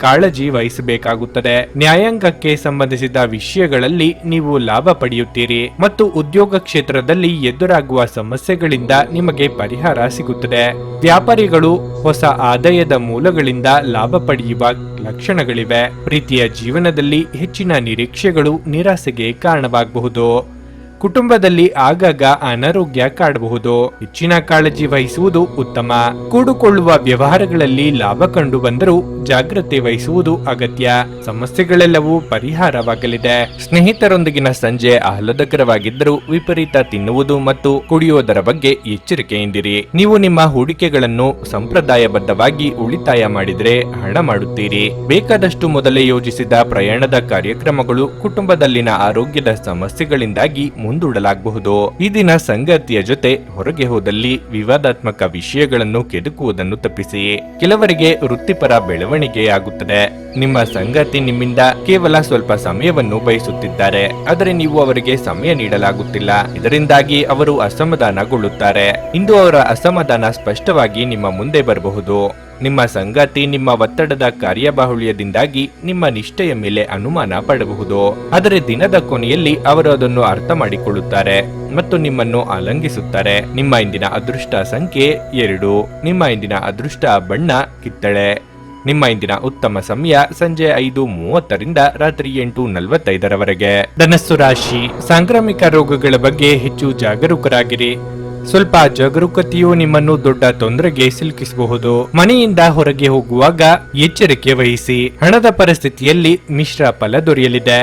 ಕಾಳಜಿ ವಹಿಸಬೇಕಾಗುತ್ತದೆ. ನ್ಯಾಯಾಂಗಕ್ಕೆ ಸಂಬಂಧಿಸಿದ ವಿಷಯಗಳಲ್ಲಿ ನೀವು ಲಾಭ ಪಡೆಯುತ್ತೀರಿ ಮತ್ತು ಉದ್ಯೋಗ ಕ್ಷೇತ್ರದಲ್ಲಿ ಎದುರಾಗುವ ಸಮಸ್ಯೆಗಳಿಂದ ನಿಮಗೆ ಪರಿಹಾರ ಸಿಗುತ್ತದೆ. ವ್ಯಾಪಾರಿಗಳು ಹೊಸ ಆದಾಯದ ಮೂಲಗಳಿಂದ ಲಾಭ ಪಡೆಯುವ ಲಕ್ಷಣಗಳಿವೆ. ಪ್ರೀತಿಯ ಜೀವನದಲ್ಲಿ ಹೆಚ್ಚಿನ ನಿರೀಕ್ಷೆಗಳು ನಿರಾಸೆಗೆ ಕಾರಣವಾಗಬಹುದು. ಕುಟುಂಬದಲ್ಲಿ ಆಗಾಗ ಅನಾರೋಗ್ಯ ಕಾಡಬಹುದು. ಹೆಚ್ಚಿನ ಕಾಳಜಿ ವಹಿಸುವುದು ಉತ್ತಮ. ಕೂಡುಕೊಳ್ಳುವ ವ್ಯವಹಾರಗಳಲ್ಲಿ ಲಾಭ ಕಂಡು ಬಂದರೂ ಜಾಗ್ರತೆ ವಹಿಸುವುದು ಅಗತ್ಯ. ಸಮಸ್ಯೆಗಳೆಲ್ಲವೂ ಪರಿಹಾರವಾಗಲಿದೆ. ಸ್ನೇಹಿತರೊಂದಿಗಿನ ಸಂಜೆ ಆಹ್ಲಾದಕರವಾಗಿದ್ದರೂ ವಿಪರೀತ ತಿನ್ನುವುದು ಮತ್ತು ಕುಡಿಯುವುದರ ಬಗ್ಗೆ ಎಚ್ಚರಿಕೆಯಿಂದಿರಿ. ನೀವು ನಿಮ್ಮ ಹೂಡಿಕೆಗಳನ್ನು ಸಂಪ್ರದಾಯಬದ್ಧವಾಗಿ ಉಳಿತಾಯ ಮಾಡಿದರೆ ಹಣ ಮಾಡುತ್ತೀರಿ. ಬೇಕಾದಷ್ಟು ಮೊದಲೇ ಯೋಜಿಸಿದ ಪ್ರಯಾಣದ ಕಾರ್ಯಕ್ರಮಗಳು ಕುಟುಂಬದಲ್ಲಿನ ಆರೋಗ್ಯದ ಸಮಸ್ಯೆಗಳಿಂದಾಗಿ ಮುಂದೂಡಲಾಗಬಹುದು. ಈ ದಿನ ಸಂಗಾತಿಯ ಜೊತೆ ಹೊರಗೆ ಹೋದಲ್ಲಿ ವಿವಾದಾತ್ಮಕ ವಿಷಯಗಳನ್ನು ಕೆದಕುವುದನ್ನು ತಪ್ಪಿಸಿ. ಕೆಲವರಿಗೆ ವೃತ್ತಿಪರ ಬೆಳವಣಿಗೆಯಾಗುತ್ತದೆ. ನಿಮ್ಮ ಸಂಗಾತಿ ನಿಮ್ಮಿಂದ ಕೇವಲ ಸ್ವಲ್ಪ ಸಮಯವನ್ನು ಬಯಸುತ್ತಿದ್ದಾರೆ, ಆದರೆ ನೀವು ಅವರಿಗೆ ಸಮಯ ನೀಡಲಾಗುತ್ತಿಲ್ಲ. ಇದರಿಂದಾಗಿ ಅವರು ಅಸಮಾಧಾನಗೊಳ್ಳುತ್ತಾರೆ. ಇಂದು ಅವರ ಅಸಮಾಧಾನ ಸ್ಪಷ್ಟವಾಗಿ ನಿಮ್ಮ ಮುಂದೆ ಬರಬಹುದು. ನಿಮ್ಮ ಸಂಗಾತಿ ನಿಮ್ಮ ಒತ್ತಡದ ಕಾರ್ಯಬಾಹುಳ್ಯದಿಂದಾಗಿ ನಿಮ್ಮ ನಿಷ್ಠೆಯ ಮೇಲೆ ಅನುಮಾನ ಪಡಬಹುದು. ಆದರೆ ದಿನದ ಕೊನೆಯಲ್ಲಿ ಅವರು ಅದನ್ನು ಅರ್ಥ ಮಾಡಿಕೊಳ್ಳುತ್ತಾರೆ ಮತ್ತು ನಿಮ್ಮನ್ನು ಆಲಂಗಿಸುತ್ತಾರೆ. ನಿಮ್ಮ ಇಂದಿನ ಅದೃಷ್ಟ ಸಂಖ್ಯೆ 2. ನಿಮ್ಮ ಇಂದಿನ ಅದೃಷ್ಟ ಬಣ್ಣ ಕಿತ್ತಳೆ. ನಿಮ್ಮ ಇಂದಿನ ಉತ್ತಮ ಸಮಯ ಸಂಜೆ 5:30ರಿಂದ ರಾತ್ರಿ 8:45ರವರೆಗೆ. ಧನಸ್ಸು ರಾಶಿ. ಸಾಂಕ್ರಾಮಿಕ ರೋಗಗಳ ಬಗ್ಗೆ ಹೆಚ್ಚು ಜಾಗರೂಕರಾಗಿರಿ. ಸ್ವಲ್ಪ ಜಾಗರೂಕತೆಯು ನಿಮ್ಮನ್ನು ದೊಡ್ಡ ತೊಂದರೆಗೆ ಸಿಲುಕಿಸಬಹುದು. ಮನೆಯಿಂದ ಹೊರಗೆ ಹೋಗುವಾಗ ಎಚ್ಚರಿಕೆ ವಹಿಸಿ. ಹಣದ ಪರಿಸ್ಥಿತಿಯಲ್ಲಿ ಮಿಶ್ರ ಫಲ ದೊರೆಯಲಿದೆ.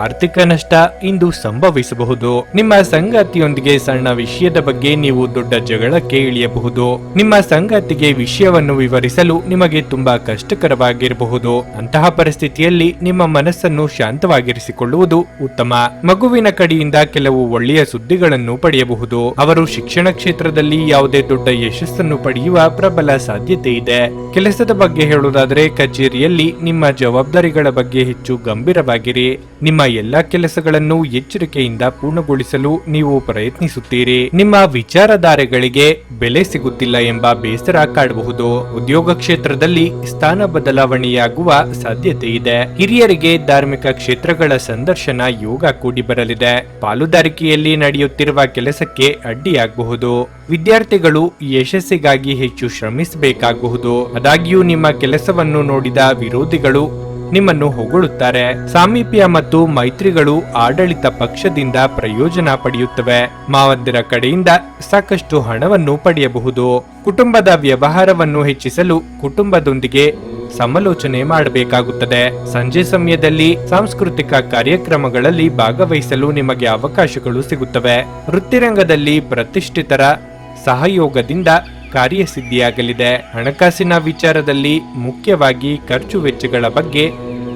ಆರ್ಥಿಕ ನಷ್ಟ ಇಂದು ಸಂಭವಿಸಬಹುದು. ನಿಮ್ಮ ಸಂಗಾತಿಯೊಂದಿಗೆ ಸಣ್ಣ ವಿಷಯದ ಬಗ್ಗೆ ನೀವು ದೊಡ್ಡ ಜಗಳಕ್ಕೆ ಇಳಿಯಬಹುದು. ನಿಮ್ಮ ಸಂಗಾತಿಗೆ ವಿಷಯವನ್ನು ವಿವರಿಸಲು ನಿಮಗೆ ತುಂಬಾ ಕಷ್ಟಕರವಾಗಿರಬಹುದು. ಅಂತಹ ಪರಿಸ್ಥಿತಿಯಲ್ಲಿ ನಿಮ್ಮ ಮನಸ್ಸನ್ನು ಶಾಂತವಾಗಿರಿಸಿಕೊಳ್ಳುವುದು ಉತ್ತಮ. ಮಗುವಿನ ಕಡೆಯಿಂದ ಕೆಲವು ಒಳ್ಳೆಯ ಸುದ್ದಿಗಳನ್ನು ಪಡೆಯಬಹುದು. ಅವರು ಶಿಕ್ಷಣ ಕ್ಷೇತ್ರದಲ್ಲಿ ಯಾವುದೇ ದೊಡ್ಡ ಯಶಸ್ಸನ್ನು ಪಡೆಯುವ ಪ್ರಬಲ ಸಾಧ್ಯತೆ ಇದೆ. ಕೆಲಸದ ಬಗ್ಗೆ ಹೇಳುವುದಾದರೆ ಕಚೇರಿಯಲ್ಲಿ ನಿಮ್ಮ ಜವಾಬ್ದಾರಿಗಳ ಬಗ್ಗೆ ಹೆಚ್ಚು ಗಂಭೀರವಾಗಿರಿ. ನಿಮ್ಮ ಎಲ್ಲಾ ಕೆಲಸಗಳನ್ನು ಎಚ್ಚರಿಕೆಯಿಂದ ಪೂರ್ಣಗೊಳಿಸಲು ನೀವು ಪ್ರಯತ್ನಿಸುತ್ತೀರಿ. ನಿಮ್ಮ ವಿಚಾರಧಾರೆಗಳಿಗೆ ಬೆಲೆ ಸಿಗುತ್ತಿಲ್ಲ ಎಂಬ ಬೇಸರ ಕಾಡಬಹುದು. ಉದ್ಯೋಗ ಕ್ಷೇತ್ರದಲ್ಲಿ ಸ್ಥಾನ ಬದಲಾವಣೆಯಾಗುವ ಸಾಧ್ಯತೆ ಇದೆ. ಹಿರಿಯರಿಗೆ ಧಾರ್ಮಿಕ ಕ್ಷೇತ್ರಗಳ ಸಂದರ್ಶನ ಯೋಗ ಕೂಡಿ ಬರಲಿದೆ. ಪಾಲುದಾರಿಕೆಯಲ್ಲಿ ನಡೆಯುತ್ತಿರುವ ಕೆಲಸಕ್ಕೆ ಅಡ್ಡಿಯಾಗಬಹುದು. ವಿದ್ಯಾರ್ಥಿಗಳು ಯಶಸ್ಸಿಗಾಗಿ ಹೆಚ್ಚು ಶ್ರಮಿಸಬೇಕಾಗಬಹುದು. ಆದಾಗ್ಯೂ ನಿಮ್ಮ ಕೆಲಸವನ್ನು ನೋಡಿದ ವಿರೋಧಿಗಳು ನಿಮ್ಮನ್ನು ಹೊಗಳುತ್ತಾರೆ. ಸಾಮೀಪ್ಯ ಮತ್ತು ಮೈತ್ರಿಗಳು ಆಡಳಿತ ಪಕ್ಷದಿಂದ ಪ್ರಯೋಜನ ಪಡೆಯುತ್ತವೆ. ಮಾವಂದಿರ ಕಡೆಯಿಂದ ಸಾಕಷ್ಟು ಹಣವನ್ನು ಪಡೆಯಬಹುದು. ಕುಟುಂಬದ ವ್ಯವಹಾರವನ್ನು ಹೆಚ್ಚಿಸಲು ಕುಟುಂಬದೊಂದಿಗೆ ಸಮಾಲೋಚನೆ ಮಾಡಬೇಕಾಗುತ್ತದೆ. ಸಂಜೆ ಸಮಯದಲ್ಲಿ ಸಾಂಸ್ಕೃತಿಕ ಕಾರ್ಯಕ್ರಮಗಳಲ್ಲಿ ಭಾಗವಹಿಸಲು ನಿಮಗೆ ಅವಕಾಶಗಳು ಸಿಗುತ್ತವೆ. ವೃತ್ತಿರಂಗದಲ್ಲಿ ಪ್ರತಿಷ್ಠಿತರ ಸಹಯೋಗದಿಂದ ಕಾರ್ಯಸಿದ್ಧಿಯಾಗಲಿದೆ. ಹಣಕಾಸಿನ ವಿಚಾರದಲ್ಲಿ ಮುಖ್ಯವಾಗಿ ಖರ್ಚು ವೆಚ್ಚಗಳ ಬಗ್ಗೆ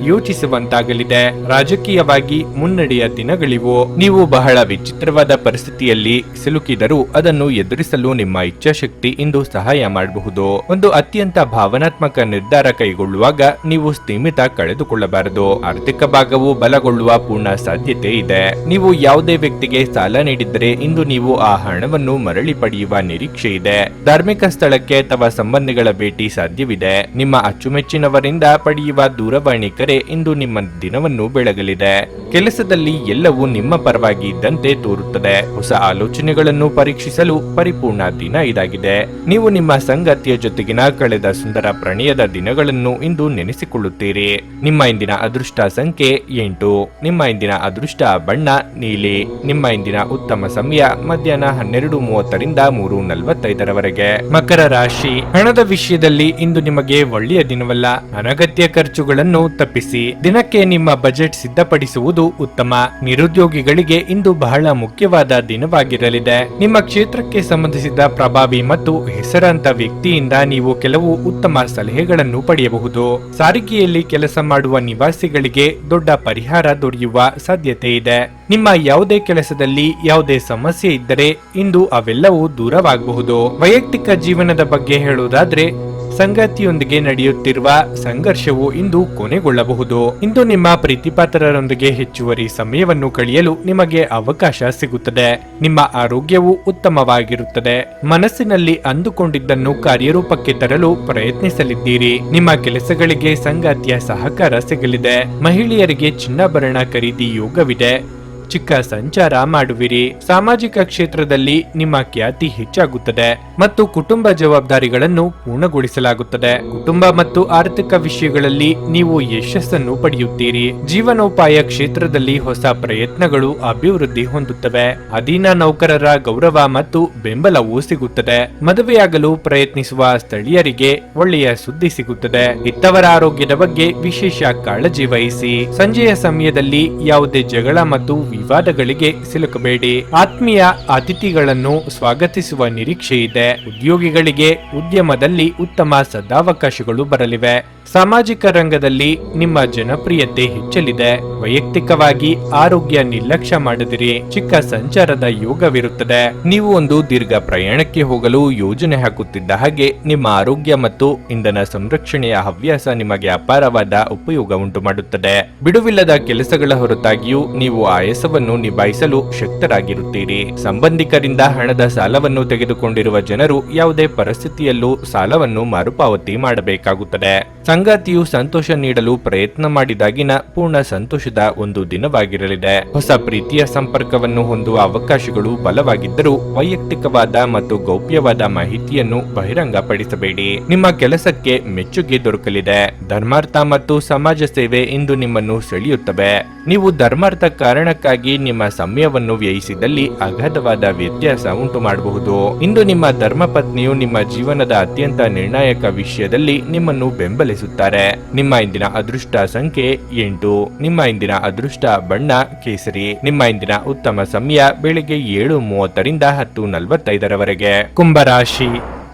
ಯೋಚಿಸುವಂತಾಗಲಿದೆ. ರಾಜಕೀಯವಾಗಿ ಮುನ್ನಡೆಯ ದಿನಗಳಿವು. ನೀವು ಬಹಳ ವಿಚಿತ್ರವಾದ ಪರಿಸ್ಥಿತಿಯಲ್ಲಿ ಸಿಲುಕಿದರೂ ಅದನ್ನು ಎದುರಿಸಲು ನಿಮ್ಮ ಇಚ್ಛಾಶಕ್ತಿ ಇಂದು ಸಹಾಯ ಮಾಡಬಹುದು. ಒಂದು ಅತ್ಯಂತ ಭಾವನಾತ್ಮಕ ನಿರ್ಧಾರ ಕೈಗೊಳ್ಳುವಾಗ ನೀವು ಸ್ಥಿಮಿತ ಕಳೆದುಕೊಳ್ಳಬಾರದು. ಆರ್ಥಿಕ ಭಾಗವು ಬಲಗೊಳ್ಳುವ ಪೂರ್ಣ ಸಾಧ್ಯತೆ ಇದೆ. ನೀವು ಯಾವುದೇ ವ್ಯಕ್ತಿಗೆ ಸಾಲ ನೀಡಿದ್ದರೆ ಇಂದು ನೀವು ಆ ಹಣವನ್ನು ಮರಳಿ ಪಡೆಯುವ ನಿರೀಕ್ಷೆ ಇದೆ. ಧಾರ್ಮಿಕ ಸ್ಥಳಕ್ಕೆ ಅಥವಾ ಸಂಬಂಧಿಗಳ ಭೇಟಿ ಸಾಧ್ಯವಿದೆ. ನಿಮ್ಮ ಅಚ್ಚುಮೆಚ್ಚಿನವರಿಂದ ಪಡೆಯುವ ದೂರವಾಣಿ ಕರೆ ಇಂದು ನಿಮ್ಮ ದಿನವನ್ನು ಬೆಳಗಲಿದೆ. ಕೆಲಸದಲ್ಲಿ ಎಲ್ಲವೂ ನಿಮ್ಮ ಪರವಾಗಿ ಇದ್ದಂತೆ ತೋರುತ್ತದೆ. ಹೊಸ ಆಲೋಚನೆಗಳನ್ನು ಪರೀಕ್ಷಿಸಲು ಪರಿಪೂರ್ಣ ದಿನ ಇದಾಗಿದೆ. ನೀವು ನಿಮ್ಮ ಸಂಗಾತಿಯ ಜೊತೆಗಿನ ಕಳೆದ ಸುಂದರ ಪ್ರಣಯದ ದಿನಗಳನ್ನು ಇಂದು ನೆನೆಸಿಕೊಳ್ಳುತ್ತೀರಿ. ನಿಮ್ಮ ಇಂದಿನ ಅದೃಷ್ಟ ಸಂಖ್ಯೆ 8. ನಿಮ್ಮ ಇಂದಿನ ಅದೃಷ್ಟ ಬಣ್ಣ ನೀಲಿ. ನಿಮ್ಮ ಇಂದಿನ ಉತ್ತಮ ಸಮಯ ಮಧ್ಯಾಹ್ನ 12:30ರಿಂದ 3:45ರವರೆಗೆ. ಮಕರ ರಾಶಿ. ಹಣದ ವಿಷಯದಲ್ಲಿ ಇಂದು ನಿಮಗೆ ಒಳ್ಳೆಯ ದಿನವಲ್ಲ. ಅನಗತ್ಯ ಖರ್ಚುಗಳನ್ನು ತಪ್ಪಿಸಿ ದಿನಕ್ಕೆ ನಿಮ್ಮ ಬಜೆಟ್ ಸಿದ್ಧಪಡಿಸುವುದು ಉತ್ತಮ. ನಿರುದ್ಯೋಗಿಗಳಿಗೆ ಇಂದು ಬಹಳ ಮುಖ್ಯವಾದ ದಿನವಾಗಿರಲಿದೆ. ನಿಮ್ಮ ಕ್ಷೇತ್ರಕ್ಕೆ ಸಂಬಂಧಿಸಿದ ಪ್ರಭಾವಿ ಮತ್ತು ಹೆಸರಾಂತ ವ್ಯಕ್ತಿಯಿಂದ ನೀವು ಕೆಲವು ಉತ್ತಮ ಸಲಹೆಗಳನ್ನು ಪಡೆಯಬಹುದು. ಸಾರಿಗೆಯಲ್ಲಿ ಕೆಲಸ ಮಾಡುವ ನಿವಾಸಿಗಳಿಗೆ ದೊಡ್ಡ ಪರಿಹಾರ ದೊರೆಯುವ ಸಾಧ್ಯತೆ ಇದೆ. ನಿಮ್ಮ ಯಾವುದೇ ಕೆಲಸದಲ್ಲಿ ಯಾವುದೇ ಸಮಸ್ಯೆ ಇದ್ದರೆ ಇಂದು ಅವೆಲ್ಲವೂ ದೂರವಾಗಬಹುದು. ವೈಯಕ್ತಿಕ ಜೀವನದ ಬಗ್ಗೆ ಹೇಳುವುದಾದ್ರೆ ಸಂಗಾತಿಯೊಂದಿಗೆ ನಡೆಯುತ್ತಿರುವ ಸಂಘರ್ಷವು ಇಂದು ಕೊನೆಗೊಳ್ಳಬಹುದು. ಇಂದು ನಿಮ್ಮ ಪ್ರೀತಿಪಾತ್ರರೊಂದಿಗೆ ಹೆಚ್ಚುವರಿ ಸಮಯವನ್ನು ಕಳೆಯಲು ನಿಮಗೆ ಅವಕಾಶ ಸಿಗುತ್ತದೆ. ನಿಮ್ಮ ಆರೋಗ್ಯವು ಉತ್ತಮವಾಗಿರುತ್ತದೆ. ಮನಸ್ಸಿನಲ್ಲಿ ಅಂದುಕೊಂಡಿದ್ದನ್ನು ಕಾರ್ಯರೂಪಕ್ಕೆ ತರಲು ಪ್ರಯತ್ನಿಸಲಿದ್ದೀರಿ. ನಿಮ್ಮ ಕೆಲಸಗಳಿಗೆ ಸಂಗಾತಿಯ ಸಹಕಾರ ಸಿಗಲಿದೆ. ಮಹಿಳೆಯರಿಗೆ ಚಿನ್ನಾಭರಣ ಖರೀದಿ ಯೋಗವಿದೆ. ಚಿಕ್ಕ ಸಂಚಾರ ಮಾಡುವಿರಿ. ಸಾಮಾಜಿಕ ಕ್ಷೇತ್ರದಲ್ಲಿ ನಿಮ್ಮ ಖ್ಯಾತಿ ಹೆಚ್ಚಾಗುತ್ತದೆ ಮತ್ತು ಕುಟುಂಬ ಜವಾಬ್ದಾರಿಗಳನ್ನು ಪೂರ್ಣಗೊಳಿಸಲಾಗುತ್ತದೆ. ಕುಟುಂಬ ಮತ್ತು ಆರ್ಥಿಕ ವಿಷಯಗಳಲ್ಲಿ ನೀವು ಯಶಸ್ಸನ್ನು ಪಡೆಯುತ್ತೀರಿ. ಜೀವನೋಪಾಯ ಕ್ಷೇತ್ರದಲ್ಲಿ ಹೊಸ ಪ್ರಯತ್ನಗಳು ಅಭಿವೃದ್ಧಿ ಹೊಂದುತ್ತವೆ. ಅಧೀನ ನೌಕರರ ಗೌರವ ಮತ್ತು ಬೆಂಬಲವೂ ಸಿಗುತ್ತದೆ. ಮದುವೆಯಾಗಲು ಪ್ರಯತ್ನಿಸುವ ಸ್ಥಳೀಯರಿಗೆ ಒಳ್ಳೆಯ ಸುದ್ದಿ ಸಿಗುತ್ತದೆ. ಇತ್ತವರ ಆರೋಗ್ಯದ ಬಗ್ಗೆ ವಿಶೇಷ ಕಾಳಜಿ ವಹಿಸಿ. ಸಂಜೆಯ ಸಮಯದಲ್ಲಿ ಯಾವುದೇ ಜಗಳ ಮತ್ತು ವಿವಾದಗಳಿಗೆ ಸಿಲುಕಬೇಡಿ. ಆತ್ಮೀಯ ಅತಿಥಿಗಳನ್ನು ಸ್ವಾಗತಿಸುವ ನಿರೀಕ್ಷೆ ಇದೆ. ಉದ್ಯೋಗಿಗಳಿಗೆ ಉದ್ಯಮದಲ್ಲಿ ಉತ್ತಮ ಸದಾವಕಾಶಗಳು ಬರಲಿವೆ. ಸಾಮಾಜಿಕ ರಂಗದಲ್ಲಿ ನಿಮ್ಮ ಜನಪ್ರಿಯತೆ ಹೆಚ್ಚಲಿದೆ. ವೈಯಕ್ತಿಕವಾಗಿ ಆರೋಗ್ಯ ನಿರ್ಲಕ್ಷ್ಯ ಮಾಡದಿರಿ. ಚಿಕ್ಕ ಸಂಚಾರದ ಯೋಗವಿರುತ್ತದೆ. ನೀವು ಒಂದು ದೀರ್ಘ ಪ್ರಯಾಣಕ್ಕೆ ಹೋಗಲು ಯೋಜನೆ ಹಾಕುತ್ತಿದ್ದ ಹಾಗೆ ನಿಮ್ಮ ಆರೋಗ್ಯ ಮತ್ತು ಇಂಧನ ಸಂರಕ್ಷಣೆಯ ಹವ್ಯಾಸ ನಿಮಗೆ ಅಪಾರವಾದ ಉಪಯೋಗ ಉಂಟು ಮಾಡುತ್ತದೆ. ಬಿಡುವಿಲ್ಲದ ಕೆಲಸಗಳ ಹೊರತಾಗಿಯೂ ನೀವು ಆಯಾಸವನ್ನು ನಿಭಾಯಿಸಲು ಶಕ್ತರಾಗಿರುತ್ತೀರಿ. ಸಂಬಂಧಿಕರಿಂದ ಹಣದ ಸಾಲವನ್ನು ತೆಗೆದುಕೊಂಡಿರುವ ಜನರು ಯಾವುದೇ ಪರಿಸ್ಥಿತಿಯಲ್ಲೂ ಸಾಲವನ್ನು ಮರುಪಾವತಿ ಮಾಡಬೇಕಾಗುತ್ತದೆ. ಸಂಗಾತಿಯು ಸಂತೋಷ ನೀಡಲು ಪ್ರಯತ್ನ ಮಾಡಿದಾಗಿನ ಪೂರ್ಣ ಸಂತೋಷದ ಒಂದು ದಿನವಾಗಿರಲಿದೆ. ಹೊಸ ಪ್ರೀತಿಯ ಸಂಪರ್ಕವನ್ನು ಹೊಂದುವ ಅವಕಾಶಗಳು ಬಲವಾಗಿದ್ದರೂ ವೈಯಕ್ತಿಕವಾದ ಮತ್ತು ಗೌಪ್ಯವಾದ ಮಾಹಿತಿಯನ್ನು ಬಹಿರಂಗಪಡಿಸಬೇಡಿ. ನಿಮ್ಮ ಕೆಲಸಕ್ಕೆ ಮೆಚ್ಚುಗೆ ದೊರಕಲಿದೆ. ಧರ್ಮಾರ್ಥ ಮತ್ತು ಸಮಾಜ ಸೇವೆ ಇಂದು ನಿಮ್ಮನ್ನು ಸೆಳೆಯುತ್ತವೆ. ನೀವು ಧರ್ಮಾರ್ಥ ಕಾರಣಕ್ಕಾಗಿ ನಿಮ್ಮ ಸಮಯವನ್ನು ವ್ಯಯಿಸಿದಲ್ಲಿ ಅಗಾಧವಾದ ವ್ಯತ್ಯಾಸ ಉಂಟು ಮಾಡಬಹುದು. ಇಂದು ನಿಮ್ಮ ಧರ್ಮಪತ್ನಿಯು ನಿಮ್ಮ ಜೀವನದ ಅತ್ಯಂತ ನಿರ್ಣಾಯಕ ವಿಷಯದಲ್ಲಿ ನಿಮ್ಮನ್ನು ಬೆಂಬಲಿಸುತ್ತಾರೆ. ನಿಮ್ಮ ಇಂದಿನ ಅದೃಷ್ಟ ಸಂಖ್ಯೆ 8. ನಿಮ್ಮ ಇಂದಿನ ಅದೃಷ್ಟ ಬಣ್ಣ ಕೇಸರಿ. ನಿಮ್ಮ ಇಂದಿನ ಉತ್ತಮ ಸಮಯ ಬೆಳಿಗ್ಗೆ 7:30ರಿಂದ 10:45ರವರೆಗೆ. ಕುಂಭರಾಶಿ.